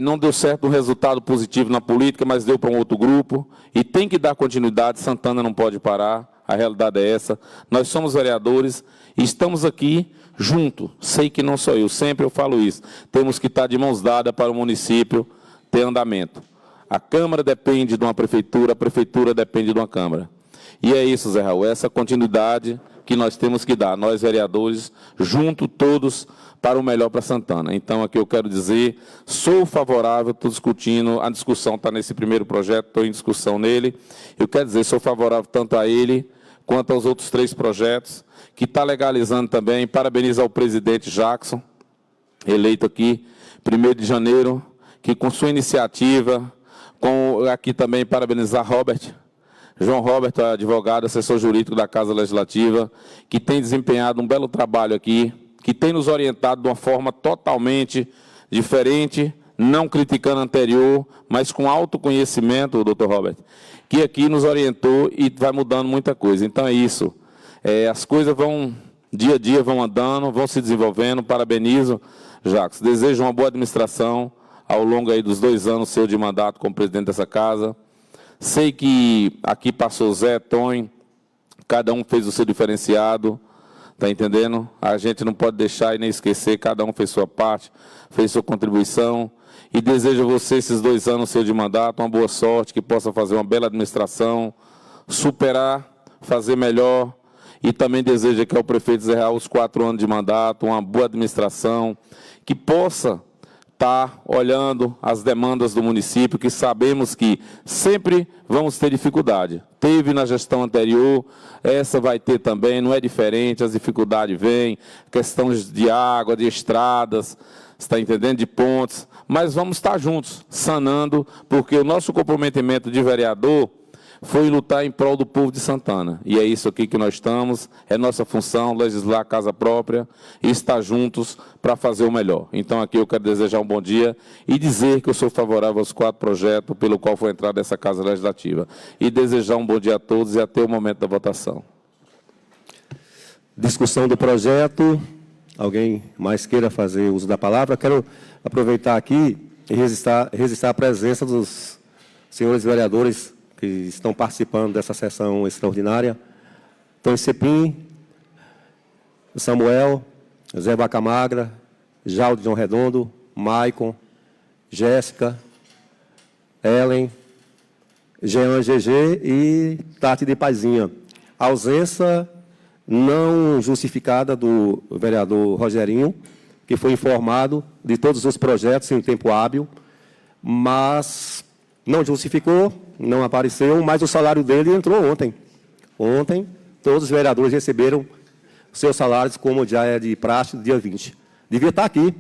Não deu certo um resultado positivo na política, mas deu para um outro grupo, e tem que dar continuidade, Santana não pode parar, a realidade é essa. Nós somos vereadores e estamos aqui juntos, sei que não sou eu, sempre eu falo isso, temos que estar de mãos dadas para o município ter andamento. A Câmara depende de uma prefeitura, a prefeitura depende de uma Câmara. E é isso, Zé Raul, essa continuidade que nós temos que dar, nós vereadores, juntos todos, para o melhor para Santana. Então, aqui eu quero dizer, sou favorável, estou discutindo, a discussão está nesse primeiro projeto, estou em discussão nele, eu quero dizer, sou favorável tanto a ele, quanto aos outros 3 projetos, que está legalizando também, parabenizo ao presidente Jackson, eleito aqui, 1º de janeiro, que com sua iniciativa, aqui também parabenizar João Robert, advogado, assessor jurídico da Casa Legislativa, que tem desempenhado um belo trabalho aqui, que tem nos orientado de uma forma totalmente diferente, não criticando a anterior, mas com autoconhecimento, doutor Robert, que aqui nos orientou e vai mudando muita coisa. Então é isso, as coisas vão, dia a dia vão andando, vão se desenvolvendo, parabenizo, Jacques, desejo uma boa administração, ao longo aí dos 2 anos seu de mandato como presidente dessa casa. Sei que aqui passou Zé, Tonho, cada um fez o seu diferenciado, está entendendo? A gente não pode deixar e nem esquecer, cada um fez sua parte, fez sua contribuição, e desejo a você, esses 2 anos seu de mandato, uma boa sorte, que possa fazer uma bela administração, superar, fazer melhor, e também desejo aqui ao prefeito Zé Raul os 4 anos de mandato, uma boa administração, que possa estar olhando as demandas do município, que sabemos que sempre vamos ter dificuldade. Teve na gestão anterior, essa vai ter também, não é diferente, as dificuldades vêm, questões de água, de estradas, está entendendo, de pontes, mas vamos estar juntos, sanando, porque o nosso comprometimento de vereador foi lutar em prol do povo de Santana. E é isso aqui que nós estamos, é nossa função, legislar a casa própria e estar juntos para fazer o melhor. Então, aqui eu quero desejar um bom dia e dizer que eu sou favorável aos 4 projetos pelo qual foi entrada essa Casa Legislativa. E desejar um bom dia a todos e até o momento da votação. Discussão do projeto. Alguém mais queira fazer uso da palavra? Quero aproveitar aqui e registrar a presença dos senhores vereadores que estão participando dessa sessão extraordinária. Tony Cepim, Samuel, Zé Bacamagra, Jaldo João Redondo, Maicon, Jéssica, Ellen, Jean GG e Tati de Paizinha. A ausência não justificada do vereador Rogerinho, que foi informado de todos os projetos em tempo hábil, mas não justificou, não apareceu, mas o salário dele entrou ontem. Ontem, todos os vereadores receberam seus salários, como já é de praxe, dia 20. Devia estar aqui,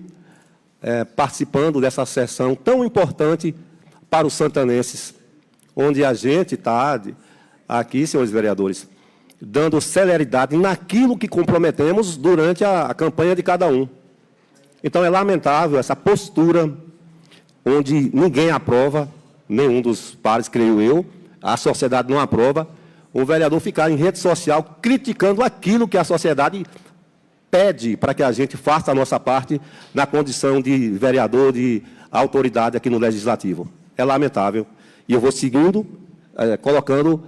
participando dessa sessão tão importante para os santanenses, onde a gente está, aqui, senhores vereadores, dando celeridade naquilo que comprometemos durante a campanha de cada um. Então, é lamentável essa postura onde ninguém aprova, nenhum dos pares, creio eu, a sociedade não aprova, um vereador ficar em rede social criticando aquilo que a sociedade pede para que a gente faça a nossa parte na condição de vereador, de autoridade aqui no Legislativo. É lamentável. E eu vou seguindo, colocando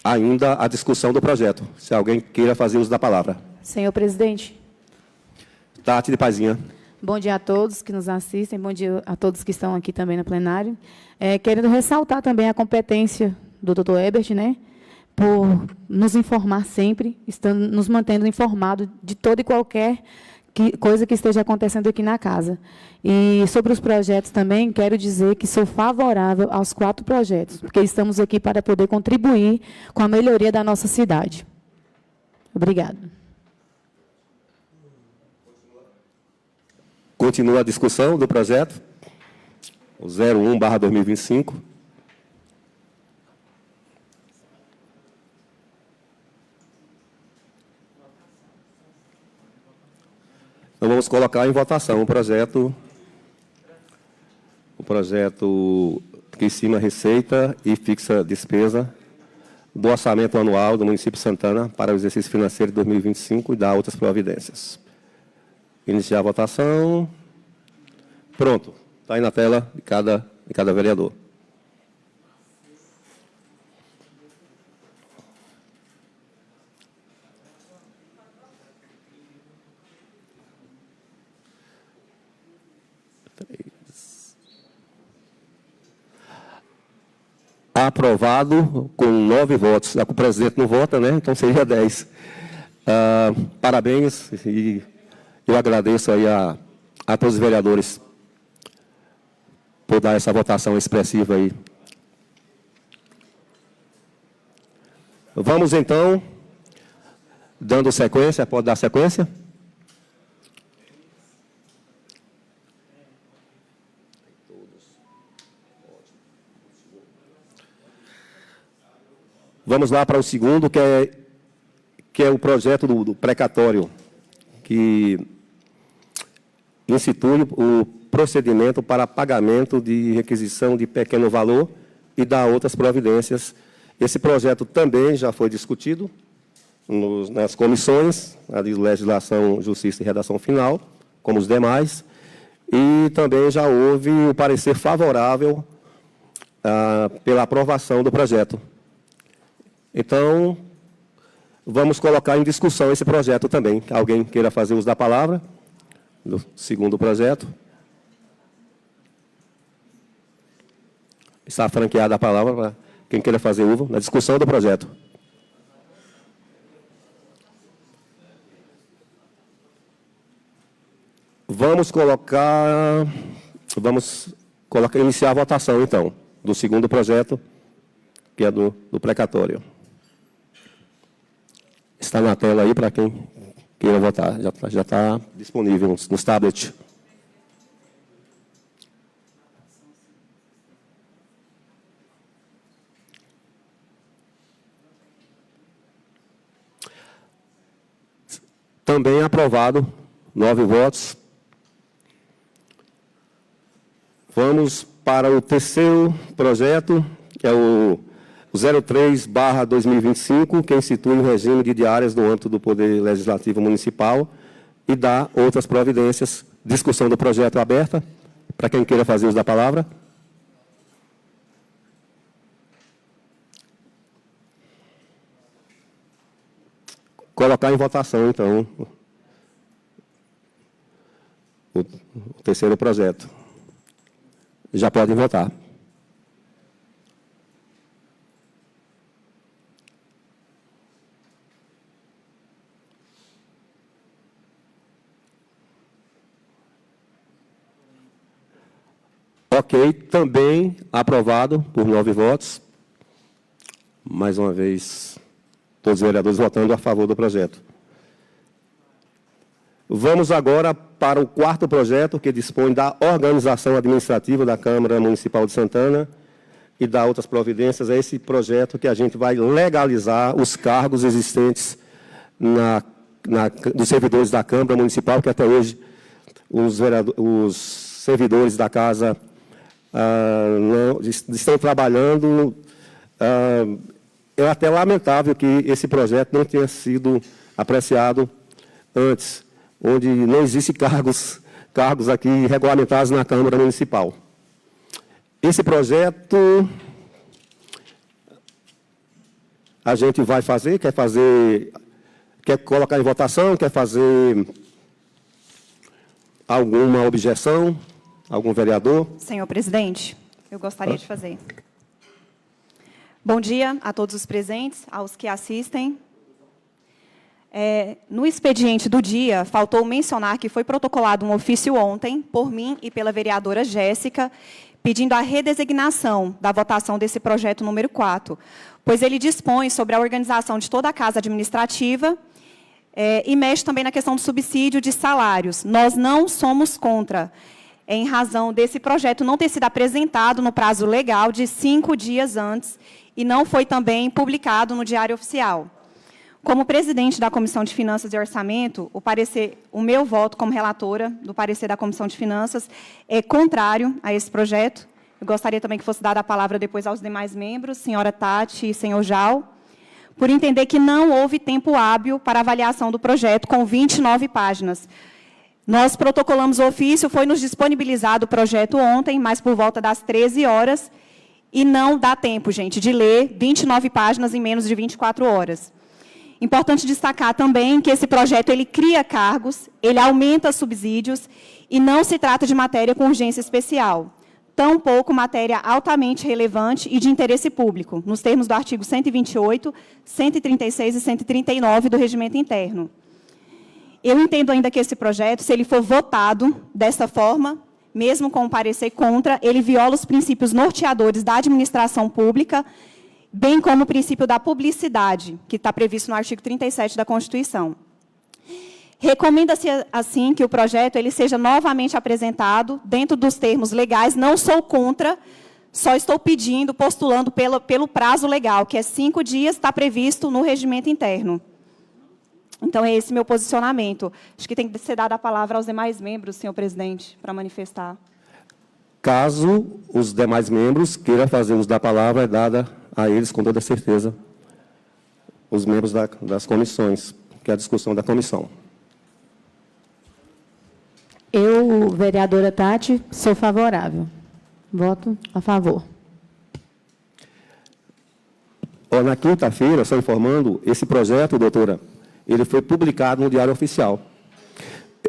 ainda a discussão do projeto. Se alguém queira fazer uso da palavra. Senhor presidente. Tati de Pazinha. Bom dia a todos que nos assistem, bom dia a todos que estão aqui também no plenário. Querendo ressaltar também a competência do doutor Ebert, né, por nos informar sempre, nos mantendo informados de toda e qualquer coisa que esteja acontecendo aqui na casa. E sobre os projetos também, quero dizer que sou favorável aos 4 projetos, porque estamos aqui para poder contribuir com a melhoria da nossa cidade. Obrigada. Continua a discussão do projeto, o 01/2025. Então, vamos colocar em votação o projeto que estima receita e fixa despesa do orçamento anual do município de Santana para o exercício financeiro de 2025 e dar outras providências. Iniciar a votação. Pronto. Está aí na tela de cada vereador. Aprovado com 9 votos. O presidente não vota, né? Então seria 10. Parabéns e eu agradeço aí a todos os vereadores por dar essa votação expressiva aí. Vamos então, dando sequência, pode dar sequência? Vamos lá para o segundo, que é o projeto do precatório, que institui o procedimento para pagamento de requisição de pequeno valor e dá outras providências. Esse projeto também já foi discutido nas comissões, a de Legislação, Justiça e Redação Final, como os demais, e também já houve o parecer favorável pela aprovação do projeto. Então, vamos colocar em discussão esse projeto também. Alguém queira fazer uso da palavra? Do segundo projeto. Está franqueada a palavra para quem queira fazer uso na discussão do projeto. Vamos iniciar a votação, então, do segundo projeto, que é do precatório. Está na tela aí para quem queira votar. Já está disponível nos tablets. Também aprovado, 9 votos. Vamos para o terceiro projeto, que é o 03/2025, que institui um regime de diárias no âmbito do Poder Legislativo Municipal e dá outras providências. Discussão do projeto aberta. Para quem queira fazer uso da palavra. Colocar em votação, então, o terceiro projeto. Já podem votar. Ok, também aprovado por 9 votos. Mais uma vez, todos os vereadores votando a favor do projeto. Vamos agora para o quarto projeto, que dispõe da organização administrativa da Câmara Municipal de Santana e dar outras providências a esse projeto que a gente vai legalizar os cargos existentes dos servidores da Câmara Municipal, que até hoje os servidores da Casa não, estão trabalhando. É até lamentável que esse projeto não tenha sido apreciado antes, onde não existem cargos aqui regulamentados na Câmara Municipal. Esse projeto a gente vai fazer, quer colocar em votação, quer fazer alguma objeção, algum vereador? Senhor presidente, eu gostaria de fazer. Bom dia a todos os presentes, aos que assistem. No expediente do dia, faltou mencionar que foi protocolado um ofício ontem, por mim e pela vereadora Jéssica, pedindo a redesignação da votação desse projeto número 4, pois ele dispõe sobre a organização de toda a casa administrativa e mexe também na questão do subsídio de salários. Nós não somos contra, em razão desse projeto não ter sido apresentado no prazo legal de 5 dias antes e não foi também publicado no Diário Oficial. Como presidente da Comissão de Finanças e Orçamento, o meu voto como relatora do parecer da Comissão de Finanças é contrário a esse projeto. Eu gostaria também que fosse dada a palavra depois aos demais membros, senhora Tati e senhor Jal, por entender que não houve tempo hábil para avaliação do projeto, com 29 páginas. Nós protocolamos o ofício, foi nos disponibilizado o projeto ontem, mas por volta das 13 horas, e não dá tempo, gente, de ler 29 páginas em menos de 24 horas. Importante destacar também que esse projeto ele cria cargos, ele aumenta subsídios e não se trata de matéria com urgência especial, tampouco matéria altamente relevante e de interesse público, nos termos do artigo 128, 136 e 139 do Regimento Interno. Eu entendo ainda que esse projeto, se ele for votado dessa forma, mesmo com o parecer contra, ele viola os princípios norteadores da administração pública, bem como o princípio da publicidade, que está previsto no artigo 37 da Constituição. Recomenda-se, assim, que o projeto ele seja novamente apresentado dentro dos termos legais. Não sou contra, só estou pedindo, postulando pelo prazo legal, que é 5 dias, está previsto no regimento interno. Então, é esse meu posicionamento. Acho que tem que ser dada a palavra aos demais membros, senhor presidente, para manifestar. Caso os demais membros queiram fazer uso da palavra, é dada a eles, com toda certeza, os membros das comissões, que é a discussão da comissão. Eu, vereadora Tati, sou favorável. Voto a favor. Na quinta-feira, só informando, esse projeto, doutora, ele foi publicado no Diário Oficial.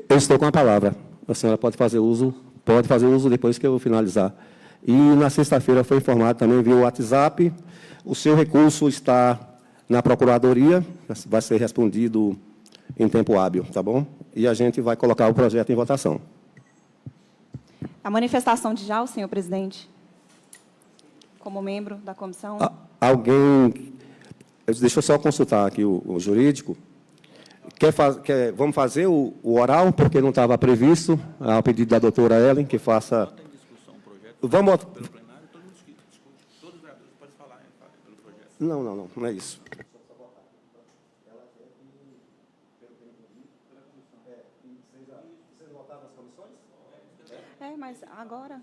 Eu estou com a palavra. A senhora pode fazer uso depois que eu finalizar. E na sexta-feira foi informado também via WhatsApp. O seu recurso está na Procuradoria, vai ser respondido em tempo hábil, tá bom? E a gente vai colocar o projeto em votação. A manifestação de Jal, senhor presidente, como membro da comissão. Alguém... Deixa eu só consultar aqui o jurídico. Vamos fazer o oral, porque não estava previsto, ao pedido da doutora Ellen, que faça... Vamos... Não é isso. Mas agora...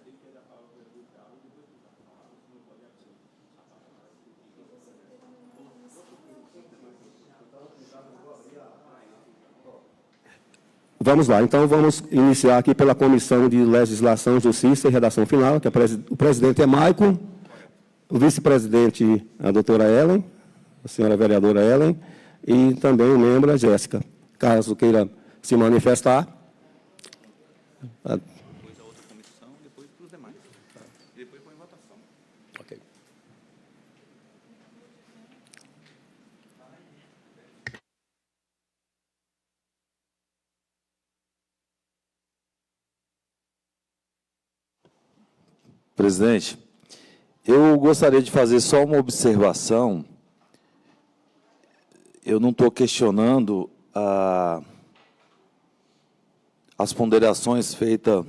Vamos lá, então vamos iniciar aqui pela Comissão de Legislação, Justiça e Redação Final, que o presidente é Maicon, o vice-presidente a doutora Ellen, a senhora vereadora Ellen, e também o membro a Jéssica. Caso queira se manifestar. Depois a outra comissão, depois para os demais. E depois põe em votação. Ok. Presidente, eu gostaria de fazer só uma observação. Eu não estou questionando as ponderações feitas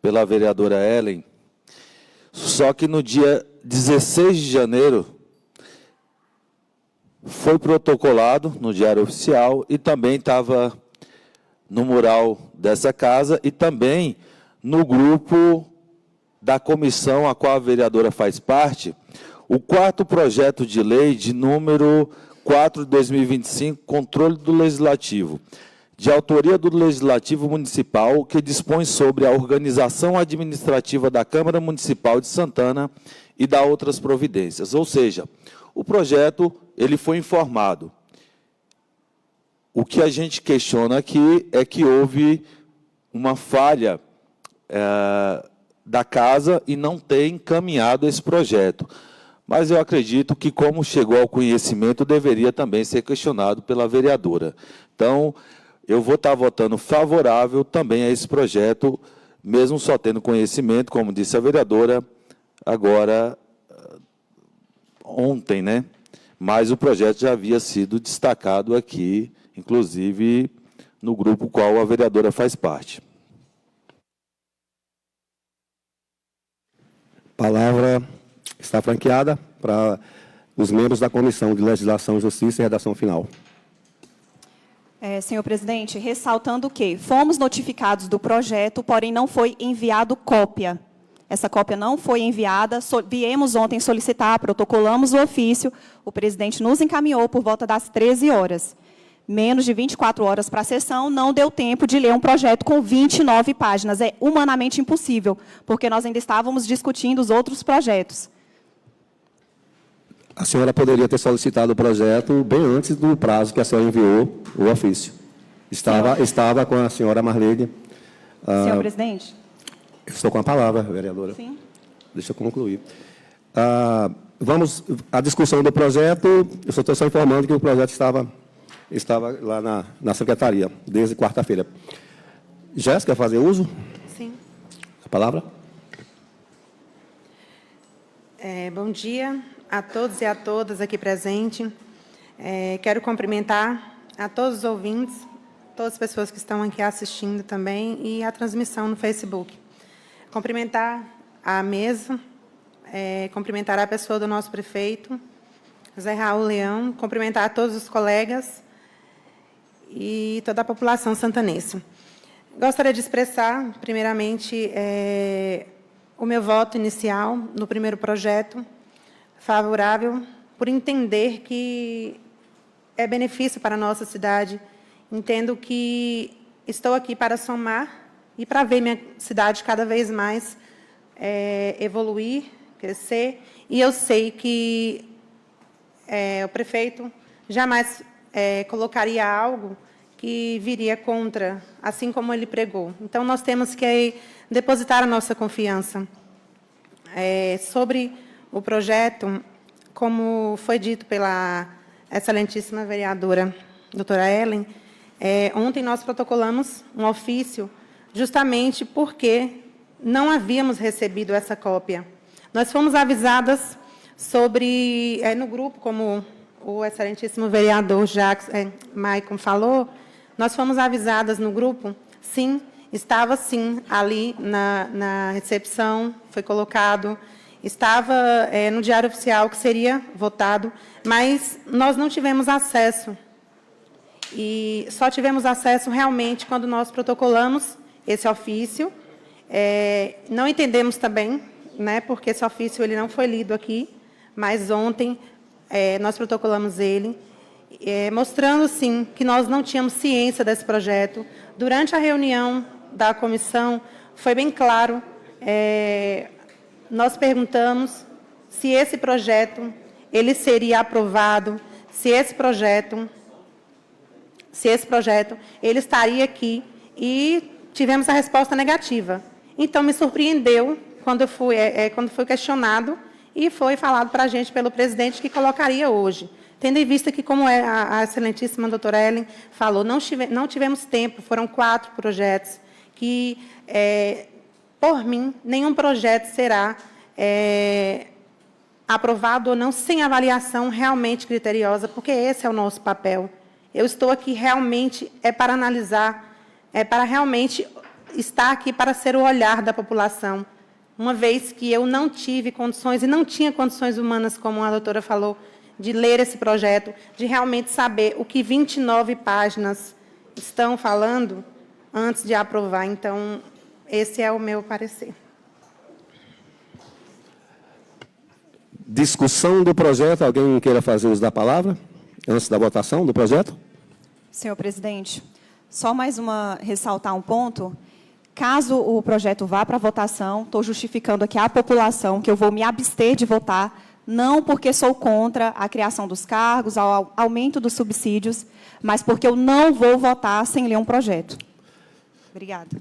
pela vereadora Ellen, Só que no dia 16 de janeiro foi protocolado no Diário Oficial e também estava no mural dessa casa e também no grupo da comissão a qual a vereadora faz parte, o 4º projeto de lei de número 4 de 2025, controle do Legislativo, de autoria do Legislativo Municipal, que dispõe sobre a organização administrativa da Câmara Municipal de Santana e da outras providências. Ou seja, o projeto ele foi informado. O que a gente questiona aqui é que houve uma falha da casa e não tem encaminhado esse projeto. Mas eu acredito que, como chegou ao conhecimento, deveria também ser questionado pela vereadora. Então, eu vou estar votando favorável também a esse projeto, mesmo só tendo conhecimento, como disse a vereadora, agora, ontem, né? Mas o projeto já havia sido destacado aqui, inclusive no grupo qual a vereadora faz parte. Palavra está franqueada para os membros da Comissão de Legislação, Justiça e Redação Final. Senhor presidente, ressaltando que fomos notificados do projeto, porém não foi enviado cópia. Essa cópia não foi enviada, viemos ontem solicitar, protocolamos o ofício, o presidente nos encaminhou por volta das 13 horas. Menos de 24 horas para a sessão, não deu tempo de ler um projeto com 29 páginas. É humanamente impossível, porque nós ainda estávamos discutindo os outros projetos. A senhora poderia ter solicitado o projeto bem antes do prazo que a senhora enviou o ofício. Estava com a senhora Marlene. Senhor presidente? Eu estou com a palavra, vereadora. Sim. Deixa eu concluir. Vamos à discussão do projeto. Eu só estou só informando que o projeto estava lá na secretaria, desde quarta-feira. Jéssica, fazer uso? Sim. A palavra? Bom dia a todos e a todas aqui presentes. Quero cumprimentar a todos os ouvintes, todas as pessoas que estão aqui assistindo também e a transmissão no Facebook. Cumprimentar a mesa, cumprimentar a pessoa do nosso prefeito, Zé Raul Leão, cumprimentar a todos os colegas e toda a população santanense. Gostaria de expressar, primeiramente, o meu voto inicial no primeiro projeto, favorável, por entender que é benefício para a nossa cidade. Entendo que estou aqui para somar e para ver minha cidade cada vez mais evoluir, crescer. E eu sei que o prefeito jamais colocaria algo que viria contra, assim como ele pregou. Então, nós temos que depositar a nossa confiança. Sobre o projeto, como foi dito pela excelentíssima vereadora, doutora Ellen, ontem nós protocolamos um ofício justamente porque não havíamos recebido essa cópia. Nós fomos avisadas sobre, no grupo, como o excelentíssimo vereador Maicon falou, nós fomos avisadas no grupo, sim, estava sim ali na recepção, foi colocado, estava no Diário Oficial que seria votado, mas nós não tivemos acesso. E só tivemos acesso realmente quando nós protocolamos esse ofício. Não entendemos também, né, porque esse ofício ele não foi lido aqui, mas ontem nós protocolamos ele, mostrando, sim, que nós não tínhamos ciência desse projeto. Durante a reunião da comissão, foi bem claro, nós perguntamos se esse projeto ele seria aprovado, se esse projeto ele estaria aqui, e tivemos a resposta negativa. Então, me surpreendeu quando foi questionado e foi falado para a gente pelo presidente que colocaria hoje. Tendo em vista que, como a excelentíssima doutora Ellen falou, não tivemos tempo, foram 4 projetos, que, por mim, nenhum projeto será aprovado ou não sem avaliação realmente criteriosa, porque esse é o nosso papel. Eu estou aqui realmente para analisar, para realmente estar aqui para ser o olhar da população. uma vez que eu não tive condições, e não tinha condições humanas, como a doutora falou, de ler esse projeto, de realmente saber o que 29 páginas estão falando antes de aprovar. Então, esse é o meu parecer. Discussão do projeto. Alguém queira fazer uso da palavra antes da votação do projeto? Senhor presidente, só ressaltar um ponto. Caso o projeto vá para votação, estou justificando aqui à população que eu vou me abster de votar, não porque sou contra a criação dos cargos, ao aumento dos subsídios, mas porque eu não vou votar sem ler um projeto. Obrigada.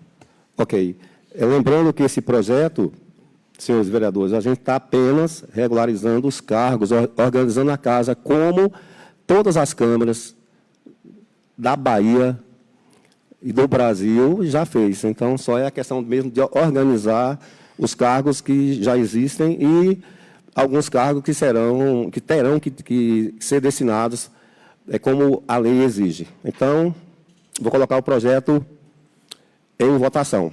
Ok. Lembrando que esse projeto, senhores vereadores, a gente está apenas regularizando os cargos, organizando a casa como todas as câmaras da Bahia e do Brasil já fez. Então, só é a questão mesmo de organizar os cargos que já existem e alguns cargos que terão que ser destinados como a lei exige. Então, vou colocar o projeto em votação.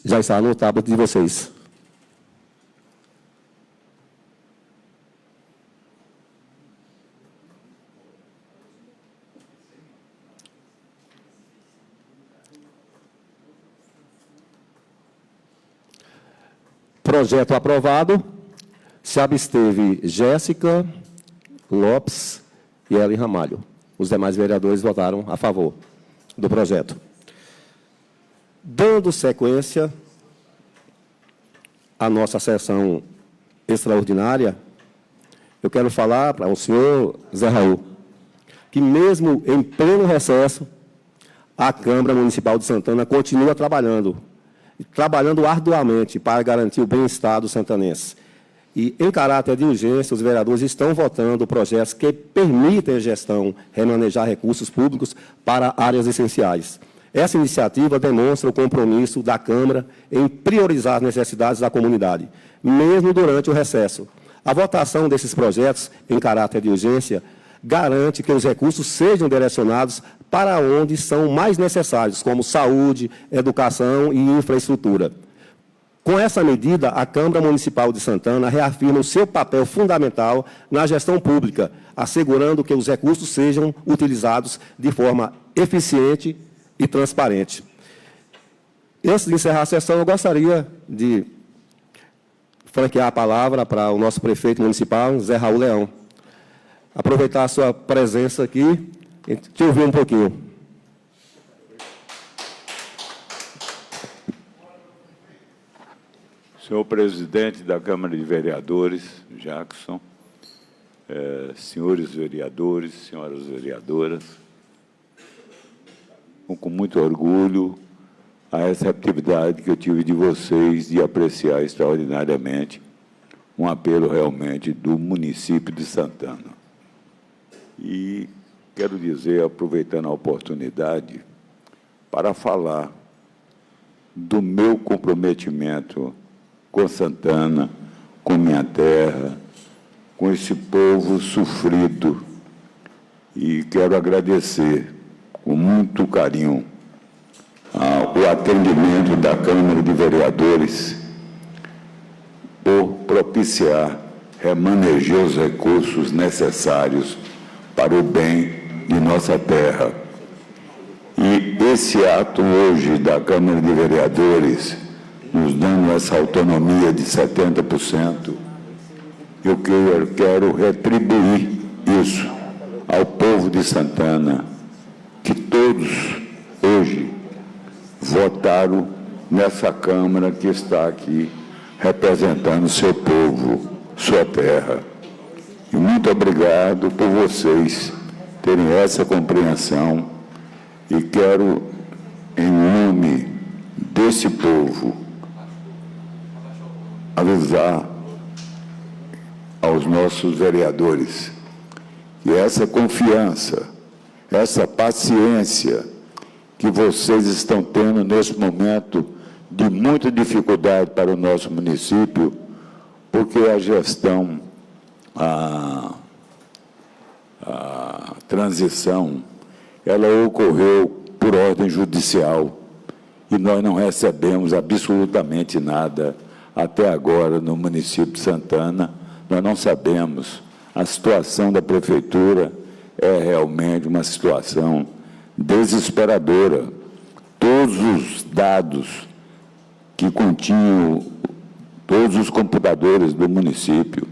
Já está no tablet de vocês. Projeto aprovado. Se absteve Jéssica Lopes e Ellen Ramalho. Os demais vereadores votaram a favor do projeto. Dando sequência à nossa sessão extraordinária, eu quero falar para o senhor Zé Raul, que mesmo em pleno recesso, a Câmara Municipal de Santana continua trabalhando arduamente para garantir o bem-estar dos santanenses. E, em caráter de urgência, os vereadores estão votando projetos que permitem a gestão remanejar recursos públicos para áreas essenciais. Essa iniciativa demonstra o compromisso da Câmara em priorizar as necessidades da comunidade, mesmo durante o recesso. A votação desses projetos, em caráter de urgência, garante que os recursos sejam direcionados para onde são mais necessários, como saúde, educação e infraestrutura. Com essa medida, a Câmara Municipal de Santana reafirma o seu papel fundamental na gestão pública, assegurando que os recursos sejam utilizados de forma eficiente e transparente. Antes de encerrar a sessão, eu gostaria de franquear a palavra para o nosso prefeito municipal, Zé Raul Leão. Aproveitar a sua presença aqui e te ouvir um pouquinho. Senhor presidente da Câmara de Vereadores, Jackson, senhores vereadores, senhoras vereadoras, com muito orgulho a receptividade que eu tive de vocês de apreciar extraordinariamente um apelo realmente do município de Santana. E quero dizer, aproveitando a oportunidade, para falar do meu comprometimento com Santana, com minha terra, com esse povo sofrido. E quero agradecer com muito carinho o atendimento da Câmara de Vereadores por propiciar, remanejar os recursos necessários para o bem de nossa terra. E esse ato hoje da Câmara de Vereadores, nos dando essa autonomia de 70%, eu quero retribuir isso ao povo de Santana, que todos hoje votaram nessa Câmara que está aqui representando seu povo, sua terra. E muito obrigado por vocês terem essa compreensão e quero, em nome desse povo, avisar aos nossos vereadores que essa confiança, essa paciência que vocês estão tendo nesse momento de muita dificuldade para o nosso município, porque a gestão, a transição, ela ocorreu por ordem judicial e nós não recebemos absolutamente nada até agora no município de Santana. Nós não sabemos. A situação da prefeitura é realmente uma situação desesperadora. Todos os dados que continham todos os computadores do município,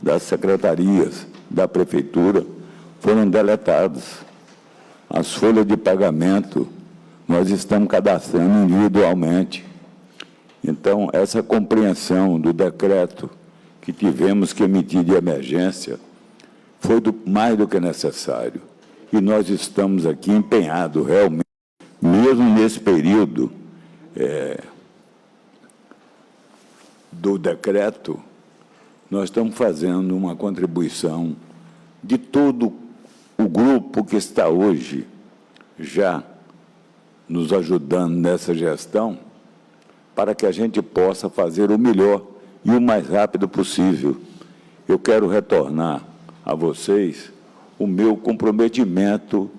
das secretarias da prefeitura, foram deletados. As folhas de pagamento nós estamos cadastrando individualmente. Então, essa compreensão do decreto que tivemos que emitir de emergência foi mais do que necessário. E nós estamos aqui empenhados, realmente, mesmo nesse período do decreto, nós estamos fazendo uma contribuição de todo o grupo que está hoje já nos ajudando nessa gestão, para que a gente possa fazer o melhor e o mais rápido possível. Eu quero retornar a vocês o meu comprometimento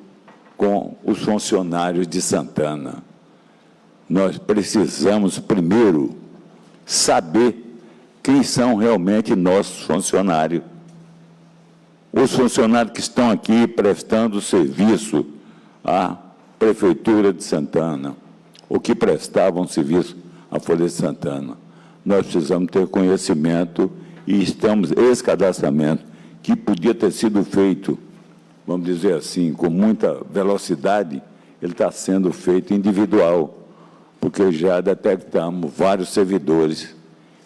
com os funcionários de Santana. Nós precisamos, primeiro, saber quem são realmente nossos funcionários. Os funcionários que estão aqui prestando serviço à Prefeitura de Santana, ou que prestavam serviço à Folha de Santana. Nós precisamos ter conhecimento e estamos, esse cadastramento, que podia ter sido feito, vamos dizer assim, com muita velocidade, ele está sendo feito individual, porque já detectamos vários servidores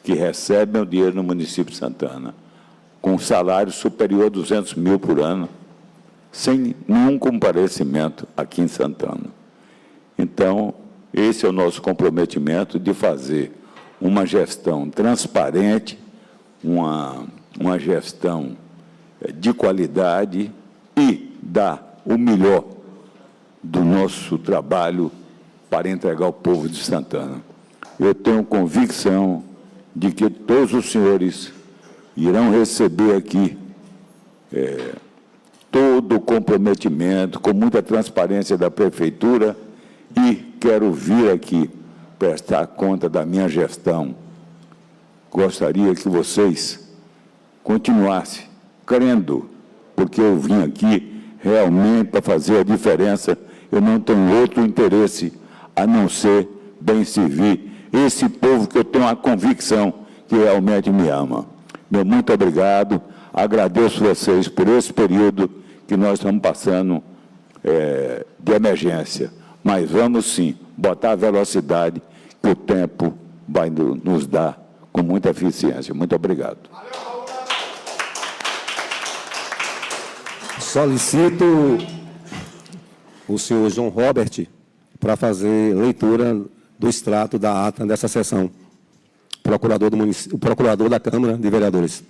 que recebem o dinheiro no município de Santana, com salário superior a 200 mil por ano, sem nenhum comparecimento aqui em Santana. Então, esse é o nosso comprometimento de fazer uma gestão transparente, uma gestão de qualidade e dar o melhor do nosso trabalho para entregar ao povo de Santana. Eu tenho convicção de que todos os senhores irão receber aqui todo o comprometimento, com muita transparência da Prefeitura, e quero vir aqui prestar conta da minha gestão. Gostaria que vocês continuassem crendo, porque eu vim aqui realmente para fazer a diferença. Eu não tenho outro interesse a não ser bem servir esse povo que eu tenho a convicção que realmente me ama. Meu muito obrigado, agradeço vocês por esse período que nós estamos passando de emergência, mas vamos sim botar a velocidade que o tempo vai nos dar com muita eficiência. Muito obrigado. Solicito o senhor João Robert para fazer leitura do extrato da ata dessa sessão. O procurador da Câmara de Vereadores.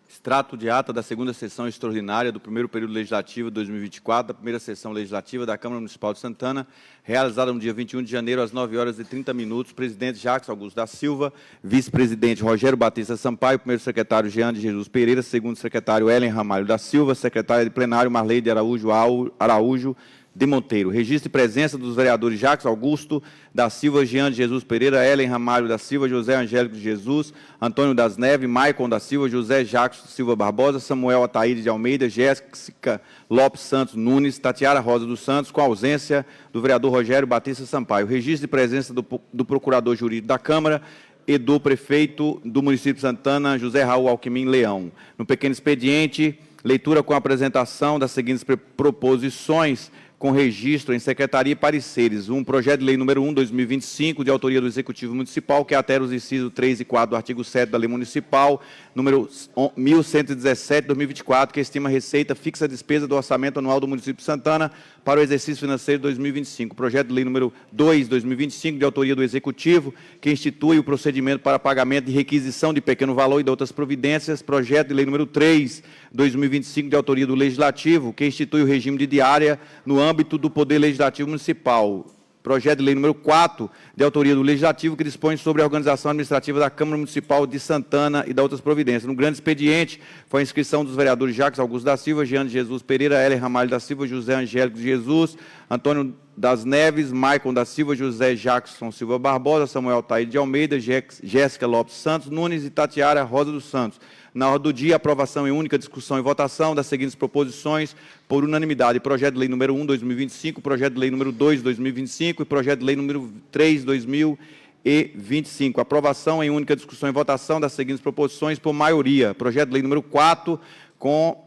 Extrato de ata da segunda sessão extraordinária do primeiro período legislativo de 2024, da primeira sessão legislativa da Câmara Municipal de Santana, realizada no dia 21 de janeiro, às 9h30. Presidente Jacques Augusto da Silva, vice-presidente Rogério Batista Sampaio, primeiro secretário Jean de Jesus Pereira, segundo secretário Ellen Ramalho da Silva, secretária de plenário Marleide Araújo de Monteiro. Registro de presença dos vereadores Jacques Augusto da Silva, Jean de Jesus Pereira, Ellen Ramalho da Silva, José Angélico de Jesus, Antônio das Neves, Maicon da Silva, José Jacques Silva Barbosa, Samuel Ataíde de Almeida, Jéssica Lopes Santos Nunes, Tatiara Rosa dos Santos, com a ausência do vereador Rogério Batista Sampaio. Registro de presença do procurador jurídico da Câmara e do prefeito do município de Santana, José Raul Alckmin Leão. No pequeno expediente, leitura com apresentação das seguintes proposições com registro em secretaria e pareceres. Projeto de lei número 1/2025, de autoria do Executivo Municipal, que altera os incisos 3 e 4 do artigo 7 da Lei Municipal, número 1117/2024, que estima a receita fixa a despesa do orçamento anual do município de Santana para o exercício financeiro de 2025. Projeto de lei número 2/2025, de autoria do Executivo, que institui o procedimento para pagamento de requisição de pequeno valor e de outras providências. Projeto de lei número 3/2025, de autoria do Legislativo, que institui o regime de diária no âmbito do Poder Legislativo Municipal. projeto de lei número 4, de autoria do Legislativo, que dispõe sobre a organização administrativa da Câmara Municipal de Santana e da outras providências. No grande expediente, foi a inscrição dos vereadores Jacques Augusto da Silva, Jean de Jesus Pereira, Hélia Ramalho da Silva, José Angélico de Jesus, Antônio das Neves, Maicon da Silva, José Jackson Silva Barbosa, Samuel Taíde de Almeida, Jéssica Lopes Santos Nunes e Tatiara Rosa dos Santos. Na ordem do dia, aprovação em única discussão e votação das seguintes proposições por unanimidade: projeto de lei número 1, 2025, projeto de lei número 2, 2025 e projeto de lei número 3, 2025. Aprovação em única discussão e votação das seguintes proposições por maioria: projeto de lei número 4,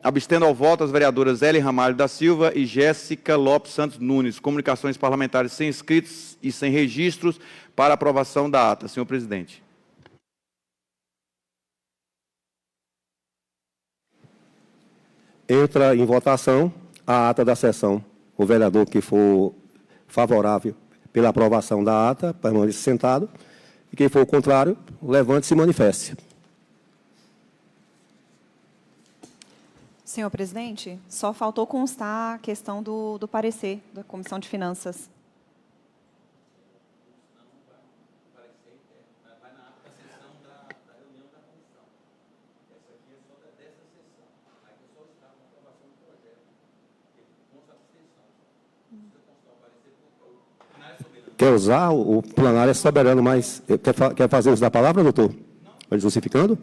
abstendo ao voto as vereadoras Hélia Ramalho da Silva e Jéssica Lopes Santos Nunes. Comunicações parlamentares sem inscritos e sem registros para aprovação da ata. Senhor presidente. Entra em votação a ata da sessão. O vereador que for favorável pela aprovação da ata, permaneça sentado. E quem for contrário, levante e se manifeste. Senhor presidente, só faltou constar a questão do parecer da Comissão de Finanças. Quer usar? O plenário é soberano, mas quer fazer uso da palavra, doutor? Justificando?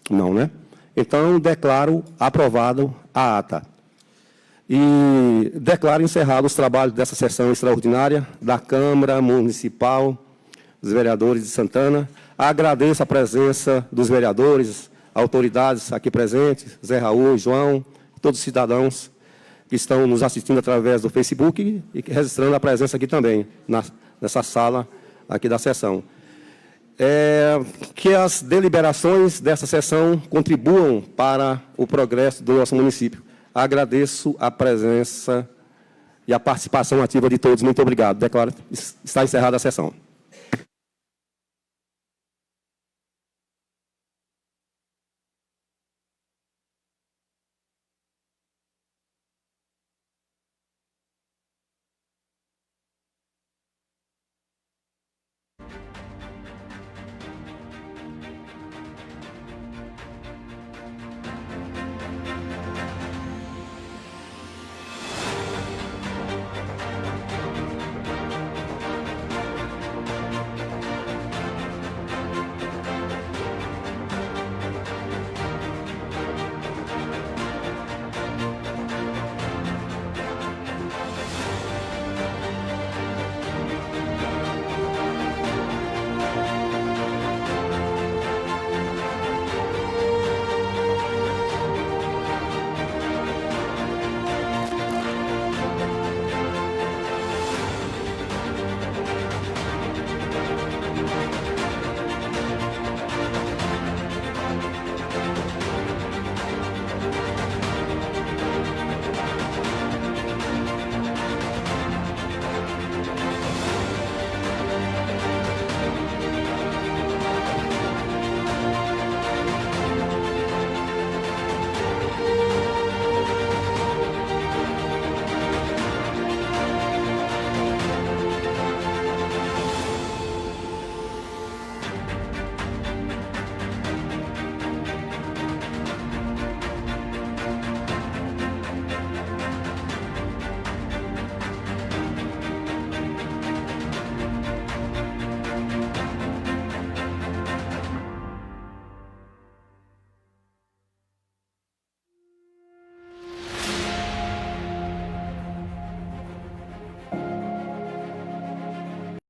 Não, né? Então, declaro aprovado a ata. E declaro encerrados os trabalhos dessa sessão extraordinária da Câmara Municipal dos Vereadores de Santana. Agradeço a presença dos vereadores, autoridades aqui presentes, Zé Raul, João, todos os cidadãos que estão nos assistindo através do Facebook e registrando a presença aqui também, nessa sala aqui da sessão. Que as deliberações dessa sessão contribuam para o progresso do nosso município. Agradeço a presença e a participação ativa de todos. Muito obrigado. Declaro, está encerrada a sessão.